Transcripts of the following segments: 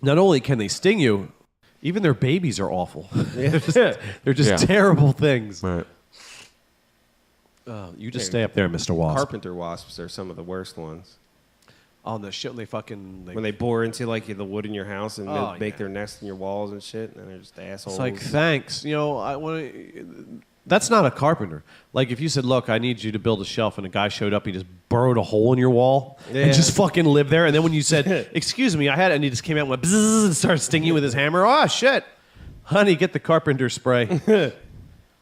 Not only can they sting you, even their babies are awful. They're just terrible things. Right. You just stay up there, Mr. Wasp. Carpenter wasps are some of the worst ones. On the shit, when they fucking... When they bore into like the wood in your house and make yeah. their nest in your walls and shit, and they're just assholes. It's like, thanks. You know, I want to... That's not a carpenter. Like, if you said, look, I need you to build a shelf, and a guy showed up, he just burrowed a hole in your wall and just fucking lived there. And then when you said, excuse me, and he just came out and went bzzz and started stinging you with his hammer. Oh, shit. Honey, get the carpenter spray.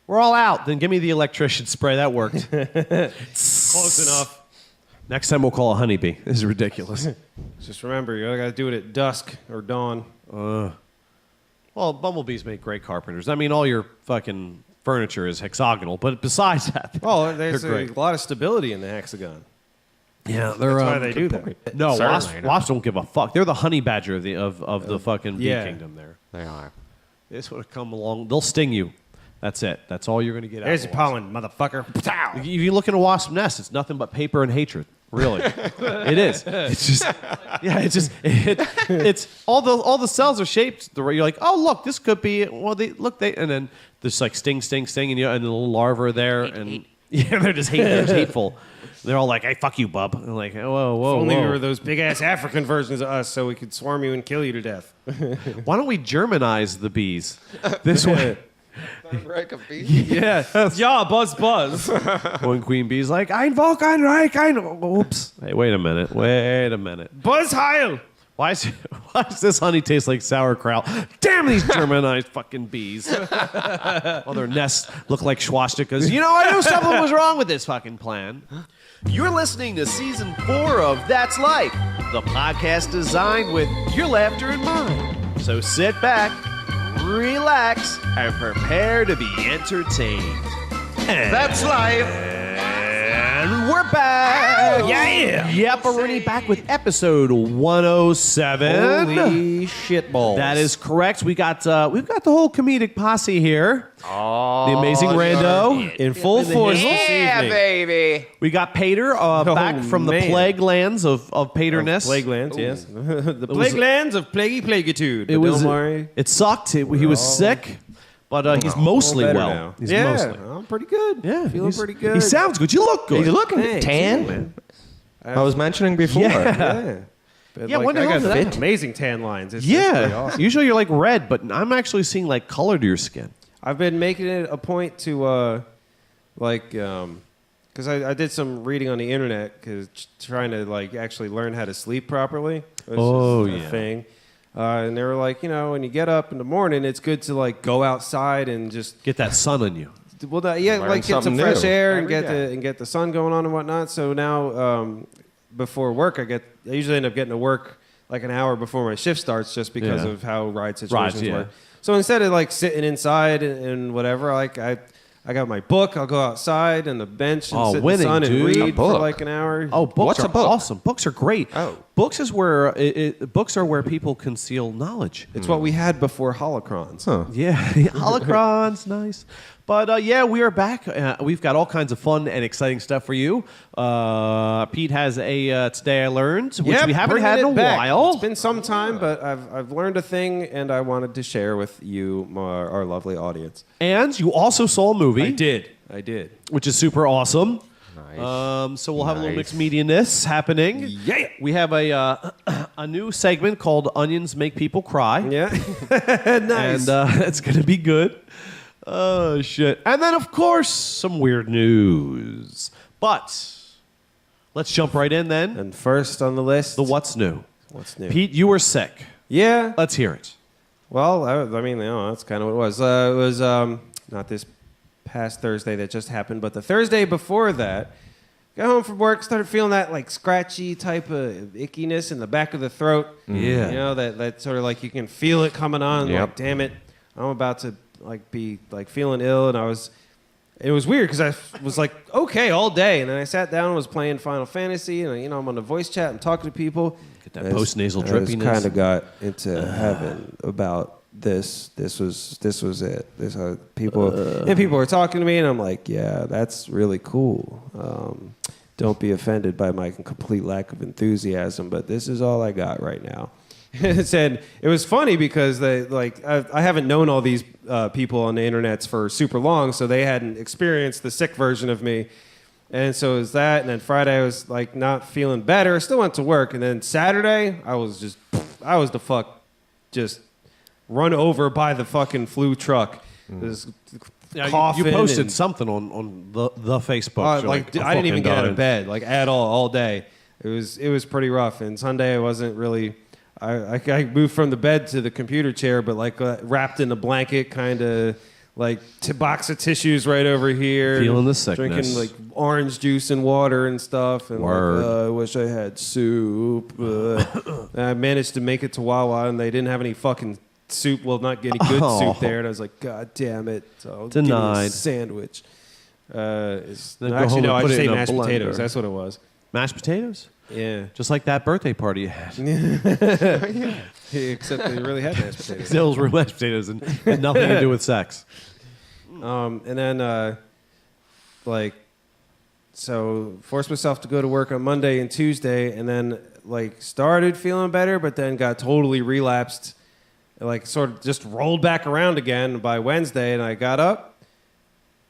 We're all out. Then give me the electrician spray. That worked. Close enough. Next time we'll call a honeybee. This is ridiculous. Just remember, you gotta do it at dusk or dawn. Well, bumblebees make great carpenters. I mean, all your fucking furniture is hexagonal, but besides that, there's they're great. a lot of stability in the hexagon. Yeah, they're That's why they do that. No, Certainly wasps don't give a fuck. They're the honey badger of the fucking bee yeah. kingdom. There, They are. they just want to come along. They'll sting you. That's it. That's all you're going to get There's out your of a wasp. pollen, motherfucker. Pow! If you look in a wasp nest, it's nothing but paper and hatred. Really, it is. It's just, it's all the cells are shaped. You're like, oh look, this could be. Well, and then there's like sting, and the little larvae are there, and they're just hateful. They're all like, hey, fuck you, bub. And like, whoa. If only we were those big ass African versions of us, so we could swarm you and kill you to death. Why don't we Germanize the bees this way? Yeah. Yeah, buzz. One queen bee's like, Ein Volk, ein Reich, ein... Oops. Hey, wait a minute. Buzz Heil! Why does this honey taste like sauerkraut? Damn these Germanized fucking bees. Well, their nests look like swastikas. You know, I knew something was wrong with this fucking plan. You're listening to Season 4 of That's Life, the podcast designed with your laughter in mind. So sit back, relax, and prepare to be entertained. That's life. And we're back. Yeah. Yep, we're already back with episode 107. Holy shitballs. That is correct. We've got the whole comedic posse here. Oh, The amazing Rando in full force this evening. baby. We got Pater back from the man. plague lands of Pater-ness. Plague lands, yes. The plague lands of plaguitude. It sucked. He was sick. But he's mostly well. Now. He's yeah, mostly. I'm pretty good. Yeah, feeling pretty good. He sounds good. You look good. He's looking Thanks. tan. Man. I was mentioning before. Yeah. But Yeah, when the I hell got did that- amazing tan lines. It's pretty Yeah. awesome. Usually you're like red, but I'm actually seeing like color to your skin. I've been making it a point to, because I did some reading on the internet, because trying to like actually learn how to sleep properly. Was just a thing. And they were like, you know, when you get up in the morning, it's good to like go outside and just Get that sun on you. like get some something fresh new air and every day. get the sun going on and whatnot. So now, before work, I usually end up getting to work like an hour before my shift starts, just because of how ride situations work. So instead of like sitting inside and whatever, like I got my book. I'll go outside on the bench and sit in the winning, sun and dude. A read for book. like an hour. Oh, books What's are a book? awesome. Books are great. Oh. Books is where books are where people conceal knowledge. It's what we had before holocrons. Huh. Yeah, holocrons, nice. But yeah, we are back. We've got all kinds of fun and exciting stuff for you. Pete has a Today I Learned, which Yep, we haven't bringing had in it a back. while. It's been some time, but I've learned a thing, and I wanted to share with you, our lovely audience. And you also saw a movie. I did. Which is super awesome. Nice. So we'll have a little Nice. mixed media-ness happening. Yeah. We have a new segment called Onions Make People Cry. Yeah. Nice. And it's going to be good. Oh, shit. And then, of course, some weird news. But let's jump right in then. And first on the list, The What's New. What's new? Pete, you were sick. Yeah. Let's hear it. Well, I mean, you know, that's kind of what it was. It was not this past Thursday that just happened, but the Thursday before that. Got home from work, started feeling that like scratchy type of ickiness in the back of the throat. Yeah. You know, that sort of like you can feel it coming on. Yep. Like, damn it, I'm about to like be like feeling ill, and it was weird because I was like okay all day, and then I sat down and was playing Final Fantasy, and you know I'm on the voice chat and talking to people. Get that post-nasal I drippiness. kind of got into heaven about this. This was it. People were talking to me, and I'm like, yeah, that's really cool. Don't be offended by my complete lack of enthusiasm, but this is all I got right now. said it was funny because I haven't known all these people on the internets for super long, so they hadn't experienced the sick version of me. And so it was that, and then Friday I was like not feeling better. Still went to work, and then Saturday I was the fuck just run over by the fucking flu truck. Just coughing. You posted and, something on the Facebook. like I didn't even get out of bed like at all day. It was pretty rough. And Sunday I wasn't really. I moved from the bed to the computer chair, but like wrapped in a blanket, kind of. Like box of tissues right over here. Feeling the sickness. Drinking like orange juice and water and stuff. And Word. like, I wish I had soup. I managed to make it to Wawa and they didn't have any fucking soup. Well, not any good soup there. And I was like, God damn it. So give me a Denied. sandwich. Then go Actually, home no, and I put just it ate in a mashed blender. potatoes. That's what it was. Mashed potatoes? Yeah. Just like that birthday party you had. Except they really had mashed potatoes. Those were mashed potatoes and had nothing to do with sex. And then, so forced myself to go to work on Monday and Tuesday, and then like started feeling better, but then got totally relapsed, like sort of just rolled back around again by Wednesday. And I got up,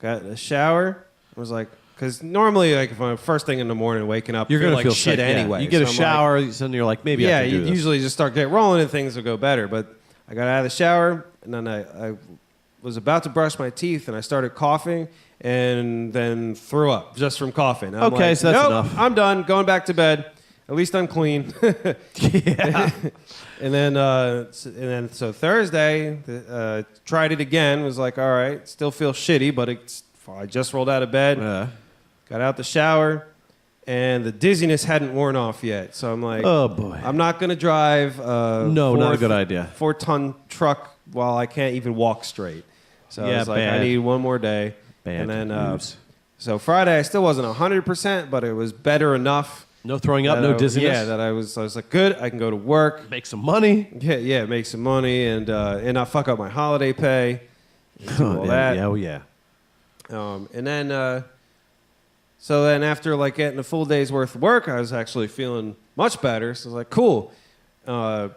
got a shower, was like, because normally like if I'm first thing in the morning waking up, You're going to like feel shit sick, yeah. anyway. You get a So I'm like, shower, and you're like, maybe I can do you this. usually just start getting rolling and things will go better. But I got out of the shower and then I was about to brush my teeth and I started coughing and then threw up just from coughing. I'm Okay, like, so that's nope, enough. I'm done. Going back to bed. At least I'm clean. Yeah. And then so Thursday, tried it again. Was like, all right, still feel shitty, but I just rolled out of bed, got out the shower, and the dizziness hadn't worn off yet. So I'm like, Oh, boy. I'm not going to drive not a good idea. 4-ton truck while I can't even walk straight. So I Yeah, was like, bad. I need one more day. Bad And then, news. so Friday I still wasn't 100%, but it was better enough. No throwing up, that no I- dizziness. Yeah, that I was like, good, I can go to work. Make some money. Yeah, make some money and not fuck up my holiday pay. And do all that. Yeah, oh, yeah. And then, so then after like getting a full day's worth of work, I was actually feeling much better. So I was like, cool. And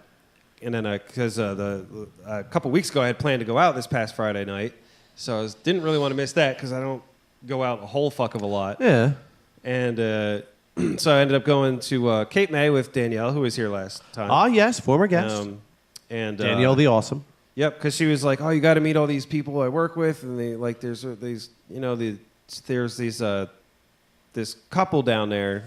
then because a couple weeks ago I had planned to go out this past Friday night, so I didn't really want to miss that because I don't go out a whole fuck of a lot. Yeah. And so I ended up going to Cape May with Danielle, who was here last time. Ah, yes, former guest. And Danielle the Awesome. Yep, because she was like, "Oh, you got to meet all these people I work with," and they like, there's these, there's these this couple down there,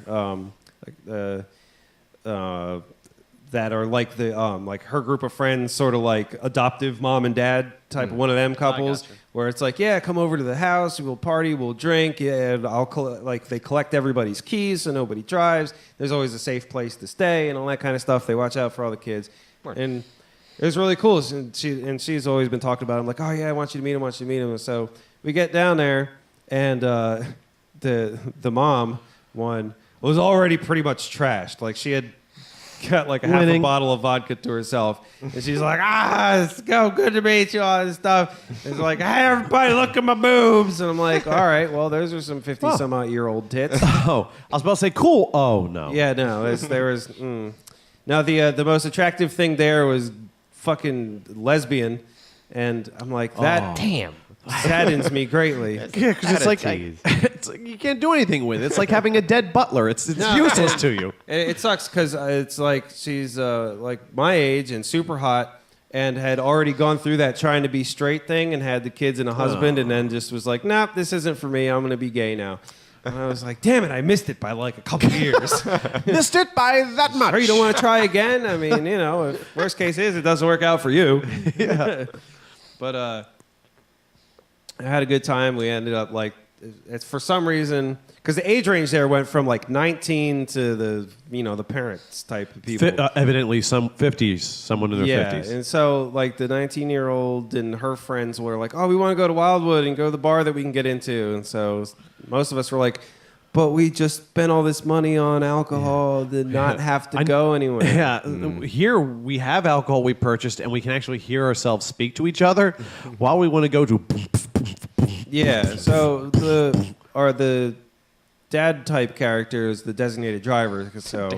that are like like her group of friends, sort of like adoptive mom and dad type of one of them couples, where it's like, yeah, come over to the house, we'll party, we'll drink, yeah, and they collect everybody's keys so nobody drives. There's always a safe place to stay and all that kind of stuff. They watch out for all the kids, and it was really cool. And she's always been talking about it. I'm like, oh yeah, I want you to meet him. And so we get down there, and the mom one was already pretty much trashed. Like she had got like half a bottle of vodka to herself, and she's like, let's go, good to meet you, all this stuff. It's like, hey, everybody, look at my boobs. And I'm like, all right, well, those are some 50-some-odd-year-old tits. Oh, I was about to say cool. Oh, no. Yeah, no, there was. Now the most attractive thing there was fucking lesbian, and I'm like, that Damn. saddens me greatly. Yeah, because it's like you can't do anything with it. It's like having a dead butler. It's useless to you. It sucks because it's like she's like my age and super hot, and had already gone through that trying to be straight thing and had the kids and a husband, and then just was like, nope, this isn't for me. I'm going to be gay now. And I was like, damn it, I missed it by like a couple years. Missed it by that much. Or you don't want to try again? I mean, if worst case is it doesn't work out for you. Yeah. But I had a good time. We ended up like, it's for some reason, because the age range there went from like 19 to the parents type of people. Evidently, some 50s, someone in their 50s. And so like the 19-year-old and her friends were like, oh, we want to go to Wildwood and go to the bar that we can get into. And so most of us were like, but we just spent all this money on alcohol to not have to go anywhere. Yeah, here we have alcohol we purchased, and we can actually hear ourselves speak to each other while we want to go to. Yeah, so the dad type character is the designated driver. So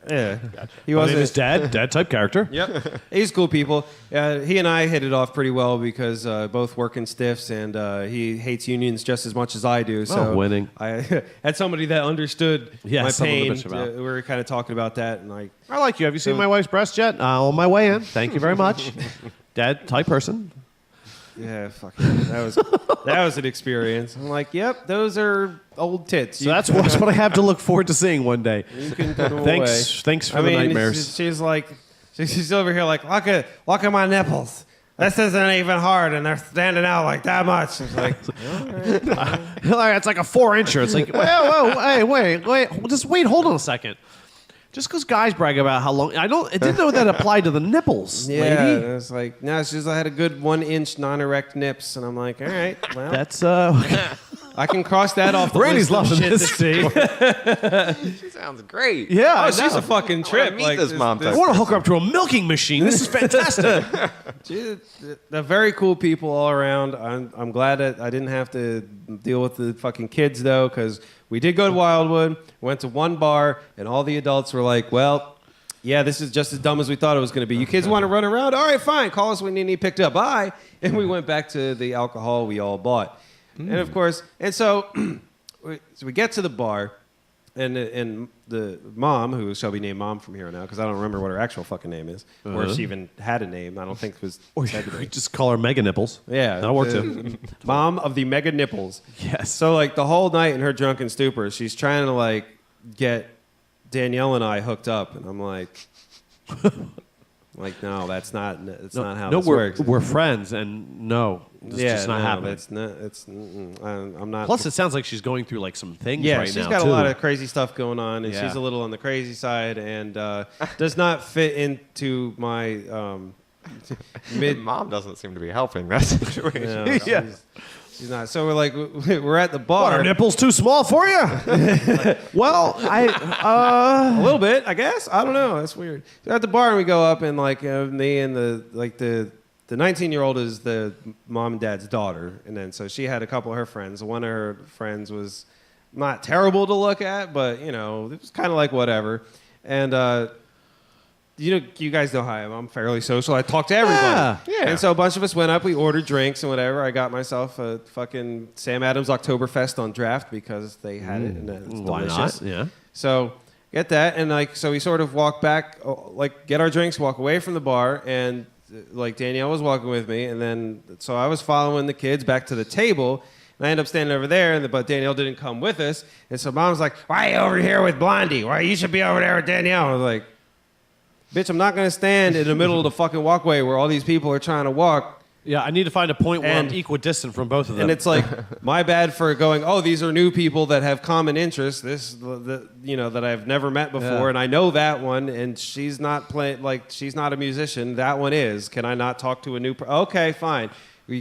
Yeah. He My wasn't name is Dad type character. Yep. He's cool people. He and I hit it off pretty well because both work in stiffs, and he hates unions just as much as I do. So winning. I had somebody that understood Yeah, my someone to pain. bitch about. We were kind of talking about that, and like, I like you. Have you seen my wife's breast yet? On my way in. Thank you very much. Dad type person. yeah, fuck it. That was an experience. I'm like, yep, those are old tits. So that's what I have to look forward to seeing one day. You can put them Thanks for away. the nightmares. She's like, she's over here like, look at my nipples. This isn't even hard, and they're standing out like that much. It's like, It's like a 4-incher. It's like, whoa, hey, wait, just wait, hold on a second. Just because guys brag about how long, I didn't know that applied to the nipples, yeah. lady. It's like, no, she's I had a good 1-inch non-erect nips, and I'm like, all right, well, That's I can cross that off the Randy's list of loving shit this. to see. She sounds great. Yeah, Oh, I she's know. a fucking I trip. wanna meet this mom I type. want to hook her up to a milking machine. This is fantastic. They're very cool people all around. I'm glad that I didn't have to deal with the fucking kids though, because we did go to Wildwood, went to one bar, and all the adults were like, "Well, yeah, this is just as dumb as we thought it was going to be. You kids want to run around? All right, fine. Call us when you need picked up. Bye." And we went back to the alcohol we all bought, and of course, and so we get to the bar. And the mom, who shall be named Mom from here on out, because I don't remember what her actual fucking name is, or if she even had a name. I don't think it was. Or said to you me. just call her Mega Nipples. Yeah, That'll work the too. Mom of the mega nipples. Yes. So like the whole night in her drunken stupor, she's trying to like get Danielle and I hooked up, and I'm like, no, that's not how this works. We're friends, and no, it's just not happening. That's not. I'm not. Plus, it sounds like she's going through like some things yeah, right she's now got too. a lot of crazy stuff going on, and Yeah. she's a little on the crazy side, and does not fit into my mid. Mom doesn't seem to be helping that situation. No, Yeah. she's not. So we're like, we're at the What, bar. are nipples too small for you? Well, A little bit, I guess. I don't know. That's weird. So at the bar, and we go up, and like me and the 19-year-old is the mom and dad's daughter, and then so she had a couple of her friends. One of her friends was not terrible to look at, but it was kind of like whatever. And you guys know how I am. I'm fairly social. I talk to everybody. Yeah. And so a bunch of us went up. We ordered drinks and whatever. I got myself a fucking Sam Adams Oktoberfest on draft because they had it, and it's why delicious. not? Yeah. So get that, and so we sort of walk back, get our drinks, walk away from the bar, and like Danielle was walking with me, and then so I was following the kids back to the table, and I ended up standing over there, but Danielle didn't come with us, and so Mom's like, "Why are you over here with Blondie? Why you should be over there with Danielle?" I was like, "Bitch, I'm not gonna stand in the middle of the fucking walkway where all these people are trying to walk." Yeah, I need to find a point where And- I'm equidistant from both of them. And it's like my bad for going, "Oh, these are new people that have common interests. That I've never met before, Yeah. and I know that one, and she's not she's not a musician. That one is. Can I not talk to a new? Okay, fine.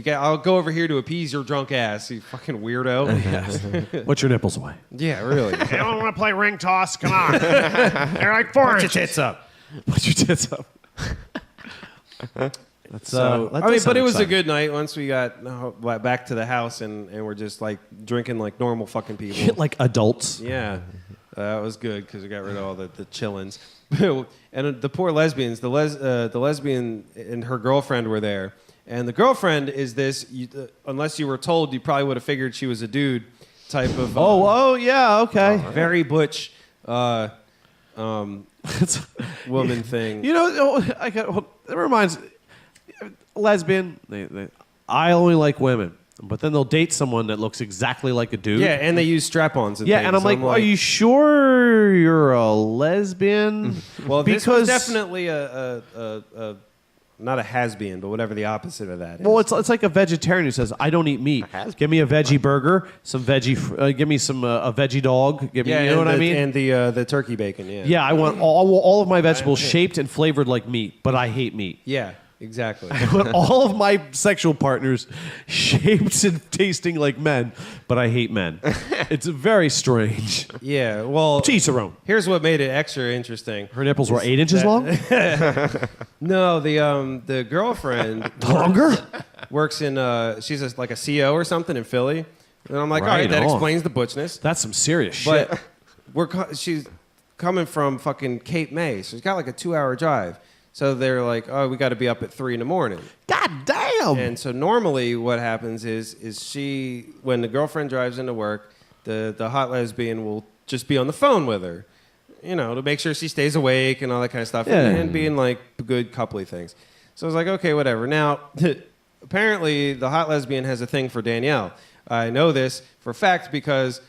I'll go over here to appease your drunk ass, you fucking weirdo." Yes. Put your nipples away. Yeah, really. I don't want to play ring toss. Come on. They're like 4 Put your inches. tits up. Put your tits up. That's, So that I mean, does but sound it was a exciting. good night once we got back to the house, and we're just like drinking like normal fucking people. like adults. Yeah, that was good because we got rid of all the chillins. And the poor lesbians, the lesbian and her girlfriend were there. And the girlfriend is this, unless you were told, you probably would have figured she was a dude type of Oh, yeah, okay. very butch woman thing. You know, it reminds lesbian. I only like women, but then they'll date someone that looks exactly like a dude. Yeah, and they use strap-ons. And Yeah, things. and I'm like, are you sure you're a lesbian? Well, this was definitely a not a has-been, but whatever the opposite of that is. Well, it's like a vegetarian who says, "I don't eat meat. Give me a veggie burger, some veggie, give me some a veggie dog. Give me, you know what I mean? And the turkey bacon. Yeah. Yeah, I want all of my vegetables shaped and flavored like meat, but I hate meat. Yeah. Exactly. I want all of my sexual partners shaped and tasting like men, but I hate men. It's very strange. Yeah. Well, To each their own. here's what made it extra interesting. Her nipples were 8 inches long? No, the girlfriend Longer? works in she's like a CO or something in Philly, and I'm like, all Right right, that on. explains the butchness. That's some serious shit. But she's coming from fucking Cape May, so he's got like a 2-hour drive. So they're like, oh, we got to be up at 3 a.m. God damn. And so normally what happens is she, when the girlfriend drives into work, the hot lesbian will just be on the phone with her, you know, to make sure she stays awake and all that kind of stuff, and being like good coupley things. So I was like, okay, whatever. Now, apparently the hot lesbian has a thing for Danielle. I know this for a fact because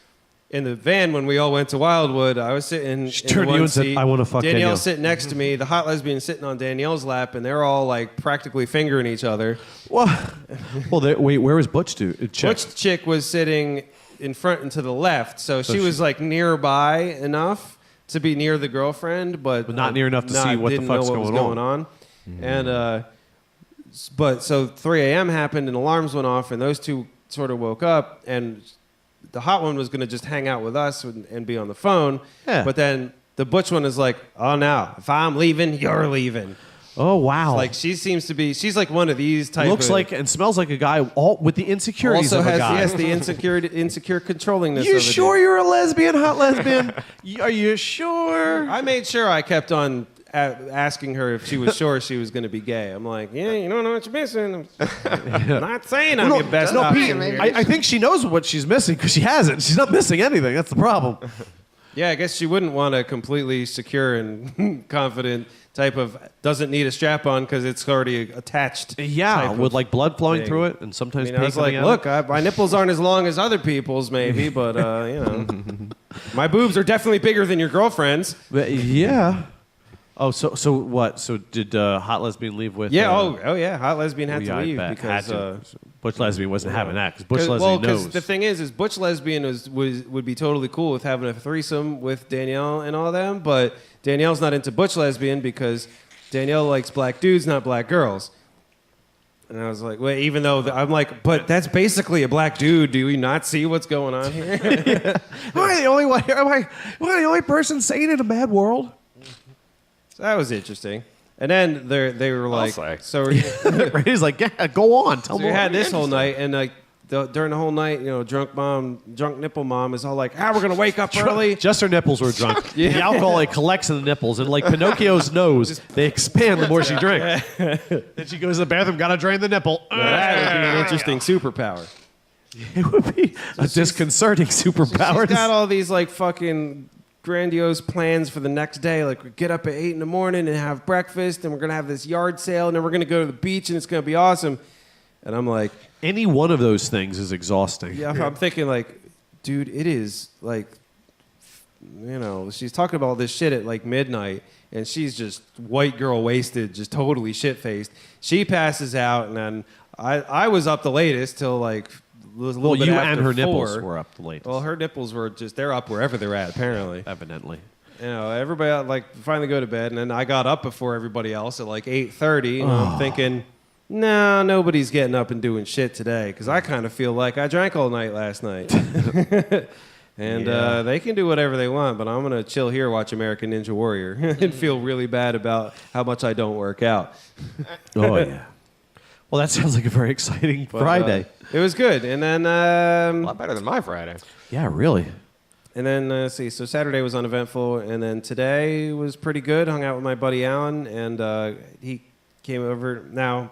in the van when we all went to Wildwood, I was sitting She in turned to one you and said, seat. "I wanna fuck Danielle." Danielle's sitting next to me. The hot lesbian sitting on Danielle's lap, and they're all like practically fingering each other. Well, wait, where was Butch Chick? Butch chick was sitting in front and to the left, so she was like nearby enough to be near the girlfriend, but not near enough to see what the didn't fuck's know what was going going on. And but so 3 a.m. happened, and alarms went off, and those two sort of woke up, and the hot one was going to just hang out with us and be on the phone. Yeah. But then the Butch one is like, oh, now, if I'm leaving, you're leaving. Oh, wow. Like, she seems to be, she's like one of these type Looks of... like and smells like a guy all with the insecurities also of a has, guy. yes, the insecure controllingness You of sure it. you're a lesbian, hot lesbian? Are you sure? I made sure I kept on asking her if she was sure she was going to be gay. I'm like, yeah, you don't know what you're missing. I'm not saying I'm your best option here. I think she knows what she's missing because she hasn't. She's not missing anything. That's the problem. Yeah, I guess she wouldn't want a completely secure and confident type of doesn't need a strap on because it's already attached. Yeah, type with of like blood flowing thing. through it and sometimes I was like, coming look, out. my nipples aren't as long as other people's, maybe, but you know, my boobs are definitely bigger than your girlfriend's. But, yeah. Oh, so what? So did Hot Lesbian leave with? Yeah. Oh yeah. Hot lesbian had to leave Had because. to. Butch Lesbian wasn't having that because Butch Lesbian Well, knows. because the thing is Butch Lesbian would be totally cool with having a threesome with Danielle and all them, but Danielle's not into Butch Lesbian because Danielle likes black dudes, not black girls. And I was like, wait, even though I'm like, but that's basically a black dude. Do we not see what's going on here? Am I the only one? Am I the only person sane in a bad world? So that was interesting. And then they were like, say. so He's like, yeah, go on, tell So me. we had this whole night, and like during the whole night, you know, drunk nipple mom is all like, we're gonna wake up early. Just her nipples were drunk. The alcohol like collects in the nipples, and like Pinocchio's nose, they expand the more she drinks. Then she goes to the bathroom, gotta drain the nipple. That would be an interesting superpower. It would be a disconcerting superpower. She's got all these like fucking grandiose plans for the next day. Like we get up at 8 in the morning and have breakfast, and we're gonna have this yard sale, and then we're gonna go to the beach, and it's gonna be awesome. And I'm like, Any one of those things is exhausting. yeah, I'm thinking like, dude, it is like, you know, she's talking about all this shit at like midnight, and she's just white girl wasted, just totally shit faced. She passes out, and then I was up the latest till like a little Well, bit you after and her 4. nipples were up the latest. Well, her nipples were just, they're up wherever they're at, apparently. Evidently. You know, everybody like finally go to bed, and then I got up before everybody else at like 8:30, and I'm thinking, no, nobody's getting up and doing shit today because I kind of feel like I drank all night last night. And Yeah. they can do whatever they want, but I'm gonna chill here, watch American Ninja Warrior, and feel really bad about how much I don't work out. Oh, yeah. Well, that sounds like a very exciting But, Friday. it was good, and then A lot better than my Friday. Yeah, really. let's see. So Saturday was uneventful, and then today was pretty good. Hung out with my buddy Alan, and he came over. Now,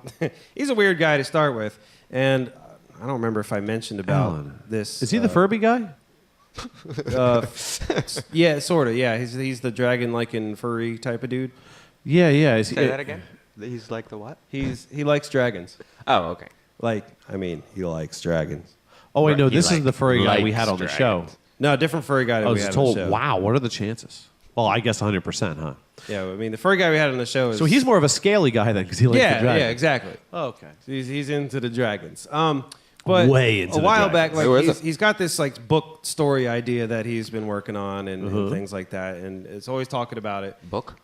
he's a weird guy to start with, and I don't remember if I mentioned about Alan. this. Is he the Furby guy? Yeah, sort of. Yeah, he's the dragon-like and furry type of dude. Yeah, yeah. Is he, Say that again. He's like the what? He likes dragons. Oh, okay. Like, I mean, he likes dragons. Oh, wait, no. He, This is like, the furry guy we likes had on the dragons. show. No, different furry guy that I we was had told, on the show. wow, what are the chances? Well, I guess 100%, huh? Yeah, I mean, the furry guy we had on the show is... So he's more of a scaly guy then because he likes the yeah, dragon. yeah, exactly. Oh, okay. He's into the dragons. But Way into a the while back, dragons. Who like is it? he's got this like book story idea that he's been working on and things like that, and it's always talking about it. Book?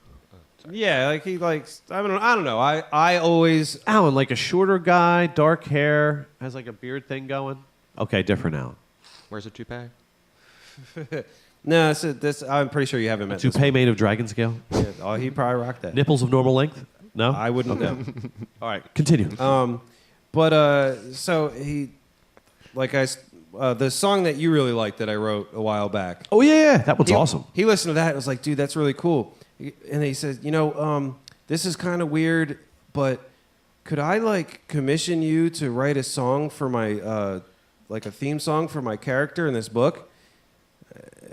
Yeah, like he likes. I don't know. I always. Alan, like a shorter guy, dark hair, has like a beard thing going. Okay, different Alan. Where's the toupee? No, this. I'm pretty sure you haven't met. Toupee made of dragon scale. This one. Yeah, oh, he probably rocked that. Nipples of normal length? No? I wouldn't know. All right, continue. But so he, like the song that you really liked that I wrote a while back. Oh yeah, that one's awesome. He listened to that and was like, dude, that's really cool. And he says, this is kind of weird, but could I like commission you to write a song for my, like a theme song for my character in this book?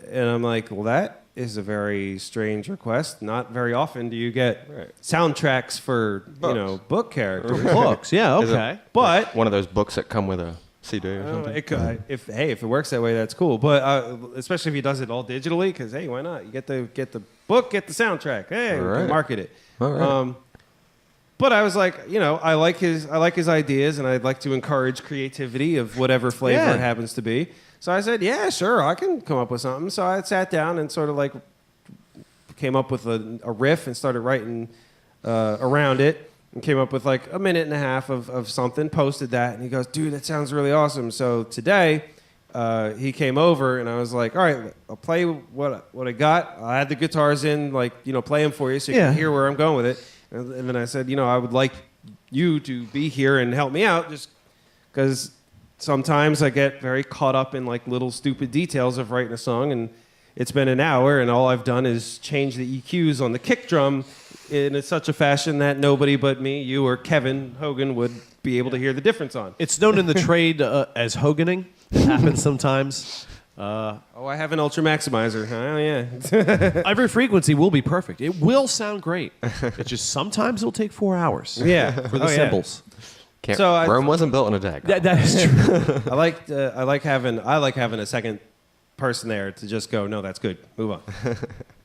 And I'm like, well, that is a very strange request. Not very often do you get soundtracks for, book characters. Books, yeah, Is it okay. But one of those books that come with a CD or something. it could, if it works that way, that's cool. But especially if he does it all digitally, because hey, why not? You get the book, get the soundtrack. Hey, we can market it. All right. But I was like, I like his ideas, and I'd like to encourage creativity of whatever flavor it happens to be. So I said, yeah, sure, I can come up with something. So I sat down and sort of like came up with a riff and started writing around it. And came up with like a minute and a half of something, posted that, and he goes, dude, that sounds really awesome. So today, he came over, and I was like, all right, I'll play what I got. I had the guitars in, play them for you so you can hear where I'm going with it. And then I said, I would like you to be here and help me out, just because sometimes I get very caught up in like little stupid details of writing a song, and it's been an hour, and all I've done is change the EQs on the kick drum in such a fashion that nobody but me, you, or Kevin Hogan would be able to hear the difference on. It's known in the trade as Hoganing. It happens sometimes. I have an Ultra Maximizer. Oh, yeah. Every frequency will be perfect. It will sound great. It's just sometimes it'll take 4 hours. Yeah. For the cymbals. Rome wasn't built in a day. That is true. I like having a second person there to just go, no, that's good. Move on.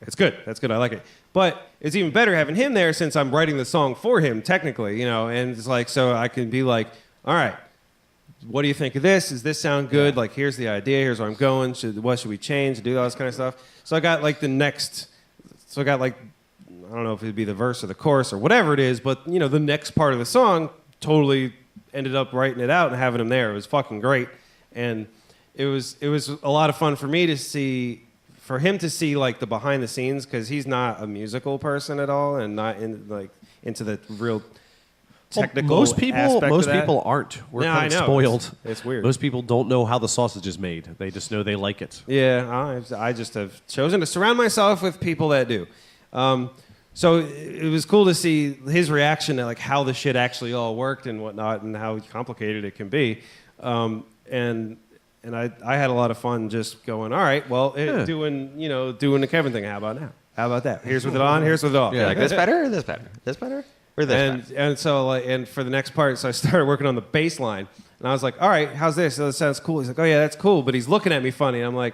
It's good. That's good. I like it. But it's even better having him there since I'm writing the song for him, technically, and it's like, so I can be like, all right, what do you think of this? Does this sound good? Like, here's the idea. Here's where I'm going. What should we change? Do all this kind of stuff. So I got like I don't know if it'd be the verse or the chorus or whatever it is, but the next part of the song totally ended up writing it out and having him there. It was fucking great. And it was a lot of fun for me to see, for him to see like the behind the scenes, because he's not a musical person at all and not into the real technical most people aren't. We're No, kind of I know. spoiled. It's weird. Most people don't know how the sausage is made. They just know they like it. Yeah, I just have chosen to surround myself with people that do. So it was cool to see his reaction to like how the shit actually all worked and whatnot, and how complicated it can be. And I had a lot of fun just going, all right, well, doing the Kevin thing. How about now? How about that? Here's with it on. Here's with it off. Yeah, like this better, or this better, this better, or this better. And so and for the next part, so I started working on the bass line, and I was like, all right, how's this? Oh, that sounds cool. He's like, oh yeah, that's cool. But he's looking at me funny, and I'm like,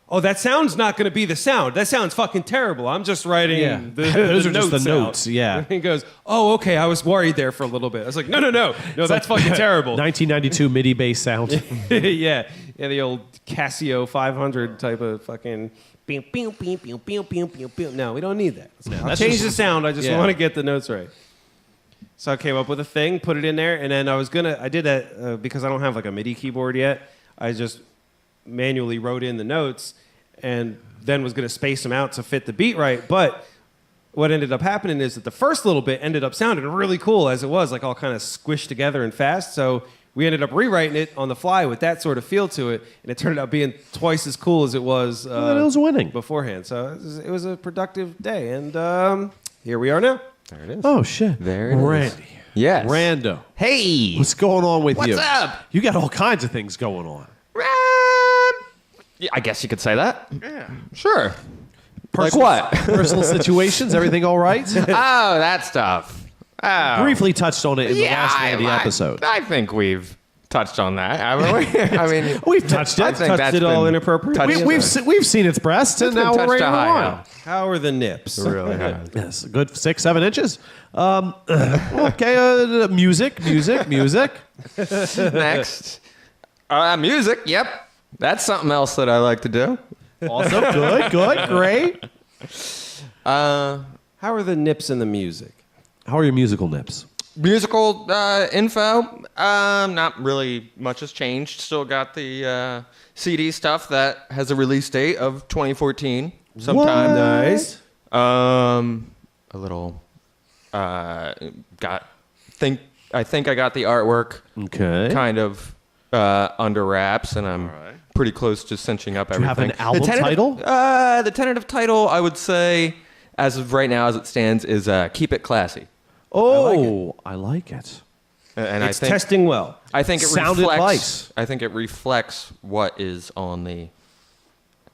oh, that sound's not going to be the sound. That sounds fucking terrible. I'm just writing Those the are just the notes. out. Yeah. And he goes, oh, okay. I was worried there for a little bit. I was like, no, that's fucking terrible. 1992 MIDI bass sound. yeah, the old Casio 500 type of fucking. No, we don't need that. I'll change the sound. I just want to get the notes right. So I came up with a thing, put it in there, and then I did that because I don't have like a MIDI keyboard yet. I just manually wrote in the notes and then was going to space them out to fit the beat right. But what ended up happening is that the first little bit ended up sounding really cool as it was, like all kind of squished together and fast. So we ended up rewriting it on the fly with that sort of feel to it, and it turned out being twice as cool as it was, it was winning beforehand. So it was a productive day, and here we are now. There it is. Oh shit! There it is. Randy. Yes. Rando. Hey. What's going on with you? What's up? You got all kinds of things going on. Yeah, I guess you could say that. Yeah. Sure. Like Personal- what? Personal situations. Everything all right? Oh, that stuff. Oh. Briefly touched on it in the last Randy episode. I think we've touched on that, haven't we? I mean, We've touched it. I think Touched that's it all been inappropriate. touched- We've seen its breast, and now we're touched ready to a move high on. note. How are the nips? Really has. Yes, a good 6-7 inches. Okay, music. Next. Music, yep. That's something else that I like to do. Also, good, great. How are the nips in the music? How are your musical nips? Musical info, not really much has changed. Still got the CD stuff that has a release date of 2014 sometime. What? Nice. A little, I think I got the artwork Okay. kind of under wraps, and I'm pretty close to cinching up Do you have everything. an album title? The tentative title, I would say, as of right now, as it stands, is "Keep It Classy." Oh, I like it. And It's I think testing well. I think it Sound reflects. advice. I think it reflects what is on the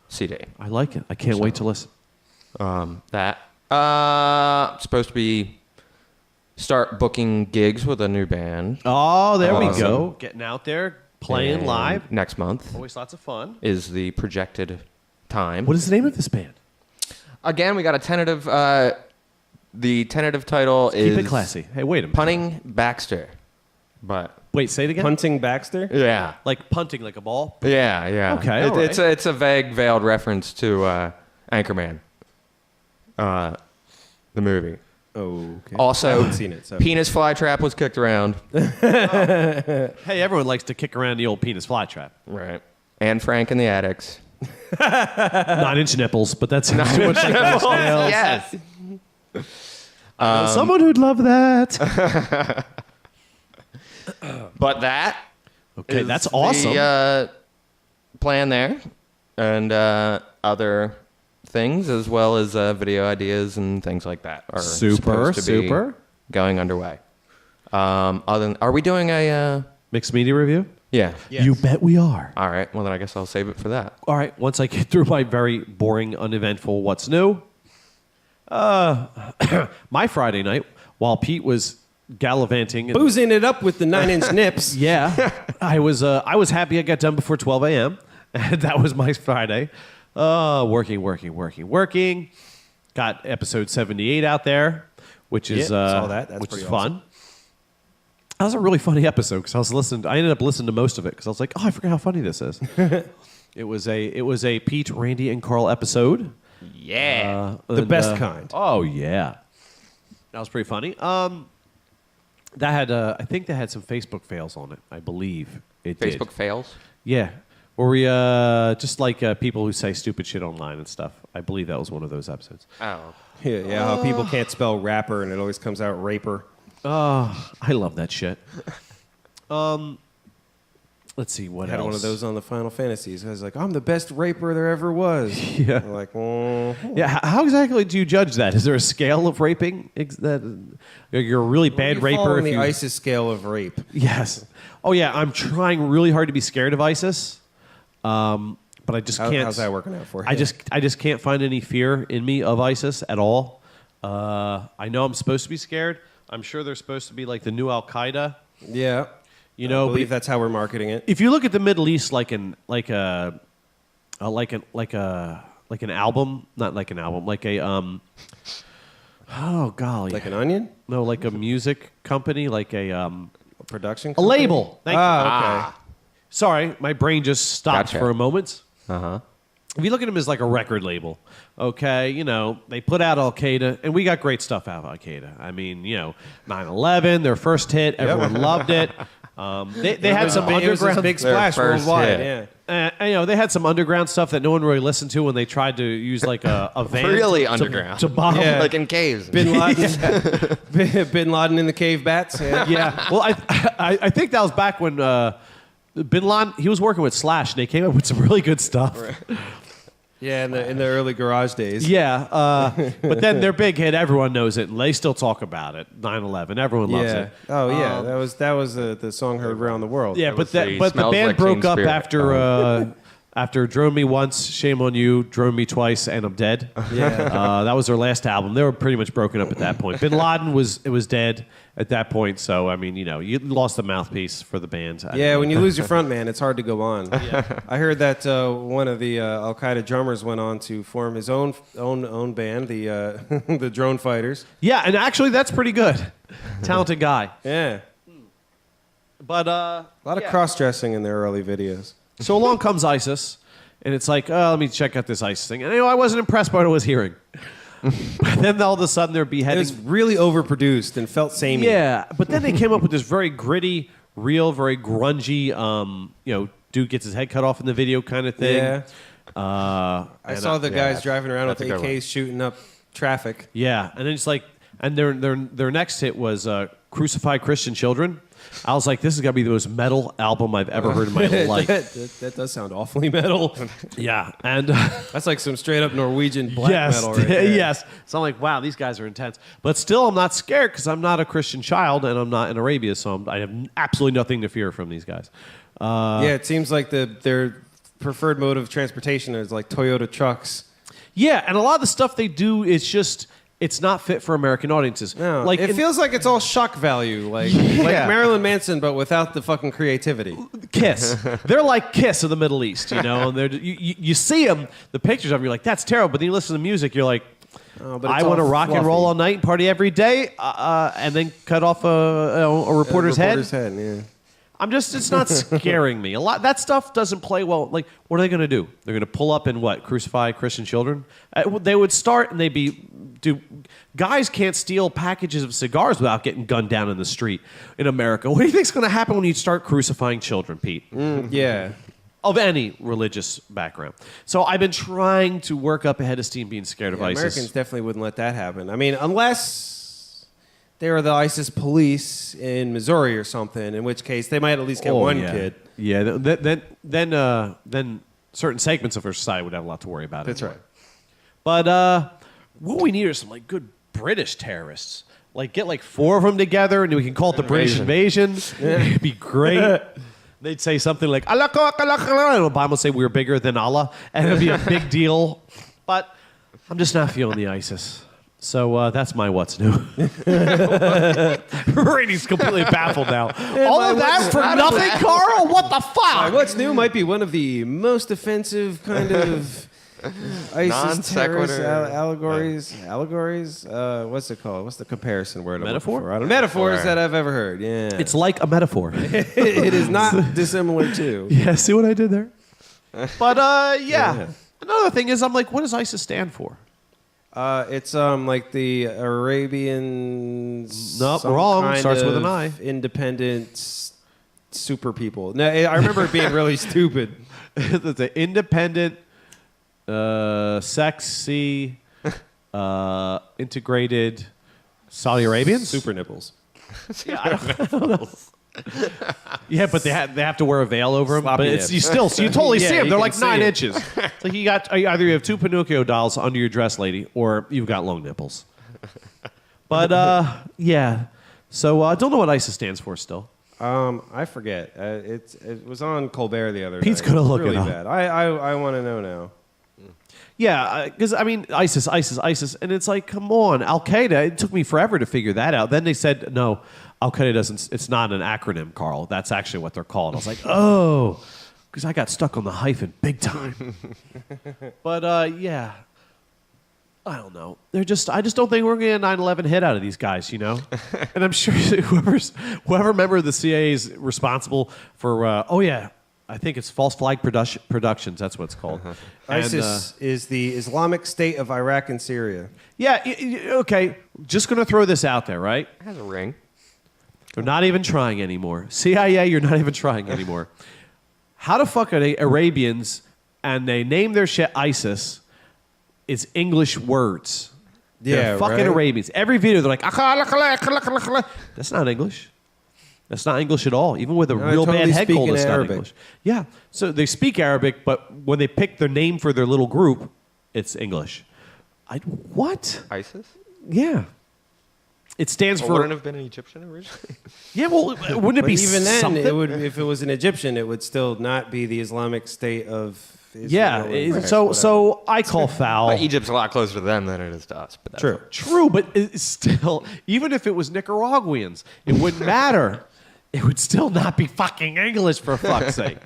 CD. I like it. I can't wait to listen. That supposed to be start booking gigs with a new band. Oh, there we Awesome. go. Getting out there, playing And live. next month Always lots of fun. is the projected time. What is the name of this band? Again, we got a tentative. The tentative title is Keep it classy. Hey, wait a minute. Punting Baxter. But Wait, say it again. Punting Baxter? yeah, Like punting like a ball. yeah. Okay, all right. It's a vague, veiled reference to Anchorman, the movie. Okay. I Also, haven't seen it. So. Penis Flytrap was kicked around. Hey, everyone likes to kick around the old penis flytrap. Right. And Frank and the Addicts. 9-inch nipples, but that's too much like those nails. Yes. Someone who'd love that. But that Okay, is that's awesome. The plan there, and other things as well as video ideas and things like that are Super, supposed to be super. going underway. Are we doing a? Mixed media review? Yeah. Yes. You bet we are. All right. Well, then I guess I'll save it for that. All right, once I get through my very boring, uneventful what's new. My Friday night, while Pete was gallivanting. And, Boozing it up with the 9-inch nips. yeah, I was happy I got done before 12 a.m. And that was my Friday. Working. Got episode 78 out there, which is Yeah, saw that. That's which is pretty fun. awesome. That was a really funny episode because I ended up listening to most of it because I was like, oh, I forgot how funny this is. It was a Pete, Randy, and Carl episode. Yeah. The best kind. Oh yeah, that was pretty funny. That had I think that had some Facebook fails on it. I believe it did. Facebook fails. Yeah, where we just like people who say stupid shit online and stuff. I believe that was one of those episodes. Oh. Yeah, how people can't spell rapper and it always comes out raper. Oh, I love that shit. Let's see what I had else. one of those on the Final Fantasies. I was like, I'm the best raper there ever was. Yeah. I'm like, Yeah, how exactly do you judge that? Is there a scale of raping? That you're a really bad you raper fall on if the you. ISIS scale of rape. Yes. Oh yeah, I'm trying really hard to be scared of ISIS, but I just can't. How's that working out for you? I just can't find any fear in me of ISIS at all. I know I'm supposed to be scared. I'm sure they're supposed to be like the new Al Qaeda. Yeah. You know, I but believe that's how we're marketing it. if you look at the Middle East like an album, not like an album, like a oh golly, Like an onion? no, like a music company, like A production a company? label. Thank you. Ah, Sorry, my brain just stopped Gotcha. for a moment. Uh-huh. If you look at them as like a record label, okay, you know, they put out Al Qaeda, and we got great stuff out of Al Qaeda. I mean, you know, 9/11, their first hit, everyone loved it. They had some It was this underground, big Their splash first worldwide. hit. Yeah. you know, they had some underground stuff that no one really listened to when they tried to use like a van, Really to, underground. to bomb. Yeah. Like in caves. Bin Laden, Bin Laden in the cave bats. Yeah. Yeah. Well, I think that was back when Bin Laden, he was working with Slash, and they came up with some really good stuff. Yeah, in the early garage days. Yeah, but then their big hit, everyone knows it, and they still talk about it. 9/11, everyone loves Yeah. it. Oh yeah, that was the song heard around the world. Yeah, was but the the Smells band Like broke Teen up Spirit. after Drone Me Once, Shame on You, Drone Me Twice, and I'm Dead. Yeah. That was their last album. They were pretty much broken up at that point. Bin Laden was dead at that point, so I mean, you know, you lost the mouthpiece for the band. Yeah, when you lose your front man, it's hard to go on. I heard that one of the Al Qaeda drummers went on to form his own band, the the Drone Fighters. Yeah, and actually, that's pretty good. Talented guy. Yeah, But a lot of cross dressing in their early videos. so along comes ISIS, and it's like, oh, let me check out this ISIS thing. And you know, I wasn't impressed by what I was hearing. But then all of a sudden they're It beheading. was really overproduced and felt samey. Yeah, but then they came up with this very gritty, real, very grungy, you know, dude gets his head cut off in the video kind of thing. Yeah. I And, saw the guys yeah, driving around with that's a good AKs shooting up traffic. Yeah, and then it's like, and their next hit was Crucify Christian Children. I was like, this is going to be the most metal album I've ever heard in my life. that does sound awfully metal. Yeah. And That's like some straight up Norwegian black yes, metal right there. yes. So I'm like, wow, these guys are intense. But still, I'm not scared because I'm not a Christian child and I'm not in Arabia, so I have absolutely nothing to fear from these guys. Yeah, it seems like their preferred mode of transportation is like Toyota trucks. Yeah, and a lot of the stuff they do is just, it's not fit for American audiences. No, Like it in feels like it's all shock value, like Marilyn Manson, but without the fucking creativity. Kiss. They're like Kiss of the Middle East, you know. And you see them, the pictures of them, you're like, that's terrible. But then you listen to the music, you're like, But I it's want to all rock and fluffy. roll all night and party every day, and then cut off a reporter's head. Yeah. It's not scaring me. A lot that stuff doesn't play well. Like, what are they going to do? They're going to pull up and what? Crucify Christian children? They would start and they'd be, guys can't steal packages of cigars without getting gunned down in the street in America. What do you think's going to happen when you start crucifying children, Pete? Yeah. Of any religious background. So I've been trying to work up a head of steam being scared of ISIS. Americans definitely wouldn't let that happen. I mean, unless they were the ISIS police in Missouri or something, in which case they might at least get one kid. Yeah, then certain segments of our society would have a lot to worry about. That's anyway. right. But what we need are some like good British terrorists. Like get like 4 of them together, and we can call it the British Invasion. It'd be great. They'd say something like Allah, and Obama would say we're bigger than Allah, and it'd be a big deal. But I'm just not feeling the ISIS. So that's my what's new. Brady's completely baffled now. All of that for nothing, Carl? What the fuck? What's new might be one of the most offensive kind of ISIS Non terrorist sequitur. allegories. What's it called? What's the comparison word? I'm Metaphor? looking for? I don't know. Metaphors that I've ever heard. Yeah, It's like a metaphor. it is not dissimilar to. Yeah, see what I did there? But yeah. Another thing is, I'm like, what does ISIS stand for? It's like the Arabian. Nope, some wrong. kind Starts with an of I. Independent super people. No, I remember it being really stupid. The independent, sexy, integrated Saudi Arabians? Super nipples. Yeah, I don't know. Yeah, but they have to wear a veil over them. Sloppy But it's, nips. you totally Yeah, see them. you They're can like see 9 it. inches. It's like either you have 2 Pinocchio dolls under your dress, lady, or you've got long nipples. But yeah, so I don't know what ISIS stands for still. I forget. It was on Colbert the other Pete's night. gonna It's look it really up. bad. I want to know now. Yeah, because I mean, ISIS, and it's like, come on, Al Qaeda. It took me forever to figure that out. Then they said, no, Al Qaeda doesn't. It's not an acronym, Carl. That's actually what they're called. I was like, oh, because I got stuck on the hyphen big time. But yeah, I don't know. I just don't think we're going to get a 9/11 hit out of these guys, you know. And I'm sure whoever member of the CIA is responsible for. Oh yeah. I think it's False Flag Productions. That's what it's called. And, ISIS is the Islamic State of Iraq and Syria. yeah, okay. Just going to throw this out there, right? It has a ring. They're not even trying anymore. CIA, you're not even trying anymore. How the fuck are they Arabians and they name their shit ISIS? It's English words. They're fucking right? Arabians. Every video, they're like, that's not English. That's not English at all. Even with a No, real they bad totally head speak cold, in it's not Arabic. English. Yeah. So they speak Arabic, but when they pick their name for their little group, it's English. What? ISIS? Yeah. It stands Well, for. wouldn't it have been an Egyptian originally? Yeah, well, wouldn't it But be even then, something? it would if it was an Egyptian, it would still not be the Islamic State of Israel. Yeah. or So whatever. so I call foul. But Egypt's a lot closer to them than it is to us. But that's True. True, but it's still, even if it was Nicaraguans, it wouldn't matter. It would still not be fucking English, for fuck's sake.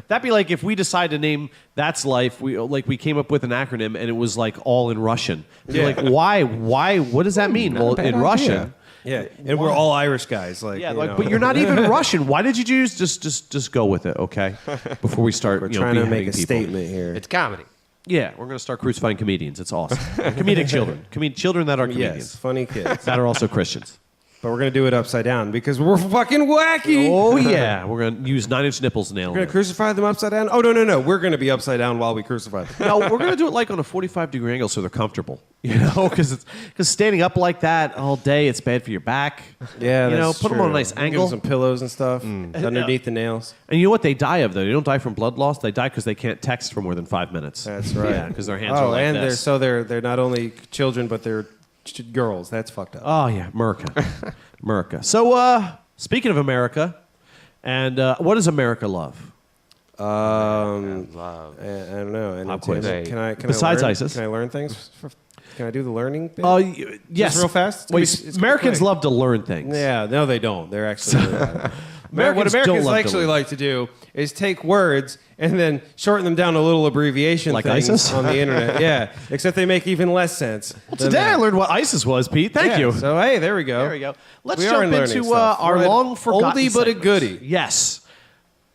That'd be like if we decided to name That's Life, we came up with an acronym and it was like all in Russian. You're like, why? What does that mean? Well, in Russian. Yeah, and we're all Irish guys. Like, Yeah, you like, know. but you're not even Russian. Why did you choose? Just go with it, okay? Before we start, We're trying to make a beheading people. statement here. It's comedy. Yeah, we're gonna start crucifying comedians. It's awesome. Comedic children, children that are comedians Yes, funny kids. that are also Christians. But we're going to do it upside down because we're fucking wacky. Oh, yeah. We're going to use 9 Inch Nipples nail. We're going to crucify them upside down? Oh, no. We're going to be upside down while we crucify them. No, we're going to do it like on a 45-degree angle so they're comfortable. You know, because standing up like that all day, it's bad for your back. Yeah, you know, that's put them on a true. nice Give angle. them some pillows and stuff underneath the nails. And you know what they die of, though? They don't die from blood loss. They die because they can't text for more than 5 minutes. That's right. Yeah, because their hands are like and this. they're not only children, but they're girls. That's fucked up. Oh, yeah, America. America. So, speaking of America, and what does America love? Love. I don't know. And Pop quiz. can I Besides learn, ISIS. Can I learn things? Can I do the learning bit? Yes. Just real fast? Wait, It's gonna be Americans quick. love to learn things. Yeah, no, they don't. They're actually really bad at it. Americans what don't Americans love to actually learn. like to do is take words and then shorten them down to little abbreviation Like things ISIS? on the internet. Yeah, except they make even less sense. Today I learned what ISIS was, Pete. Thank you. So hey, there we go. There we go. Let's We are jump learning into stuff. our We're an long forgotten oldie but a segment. goodie. Yes.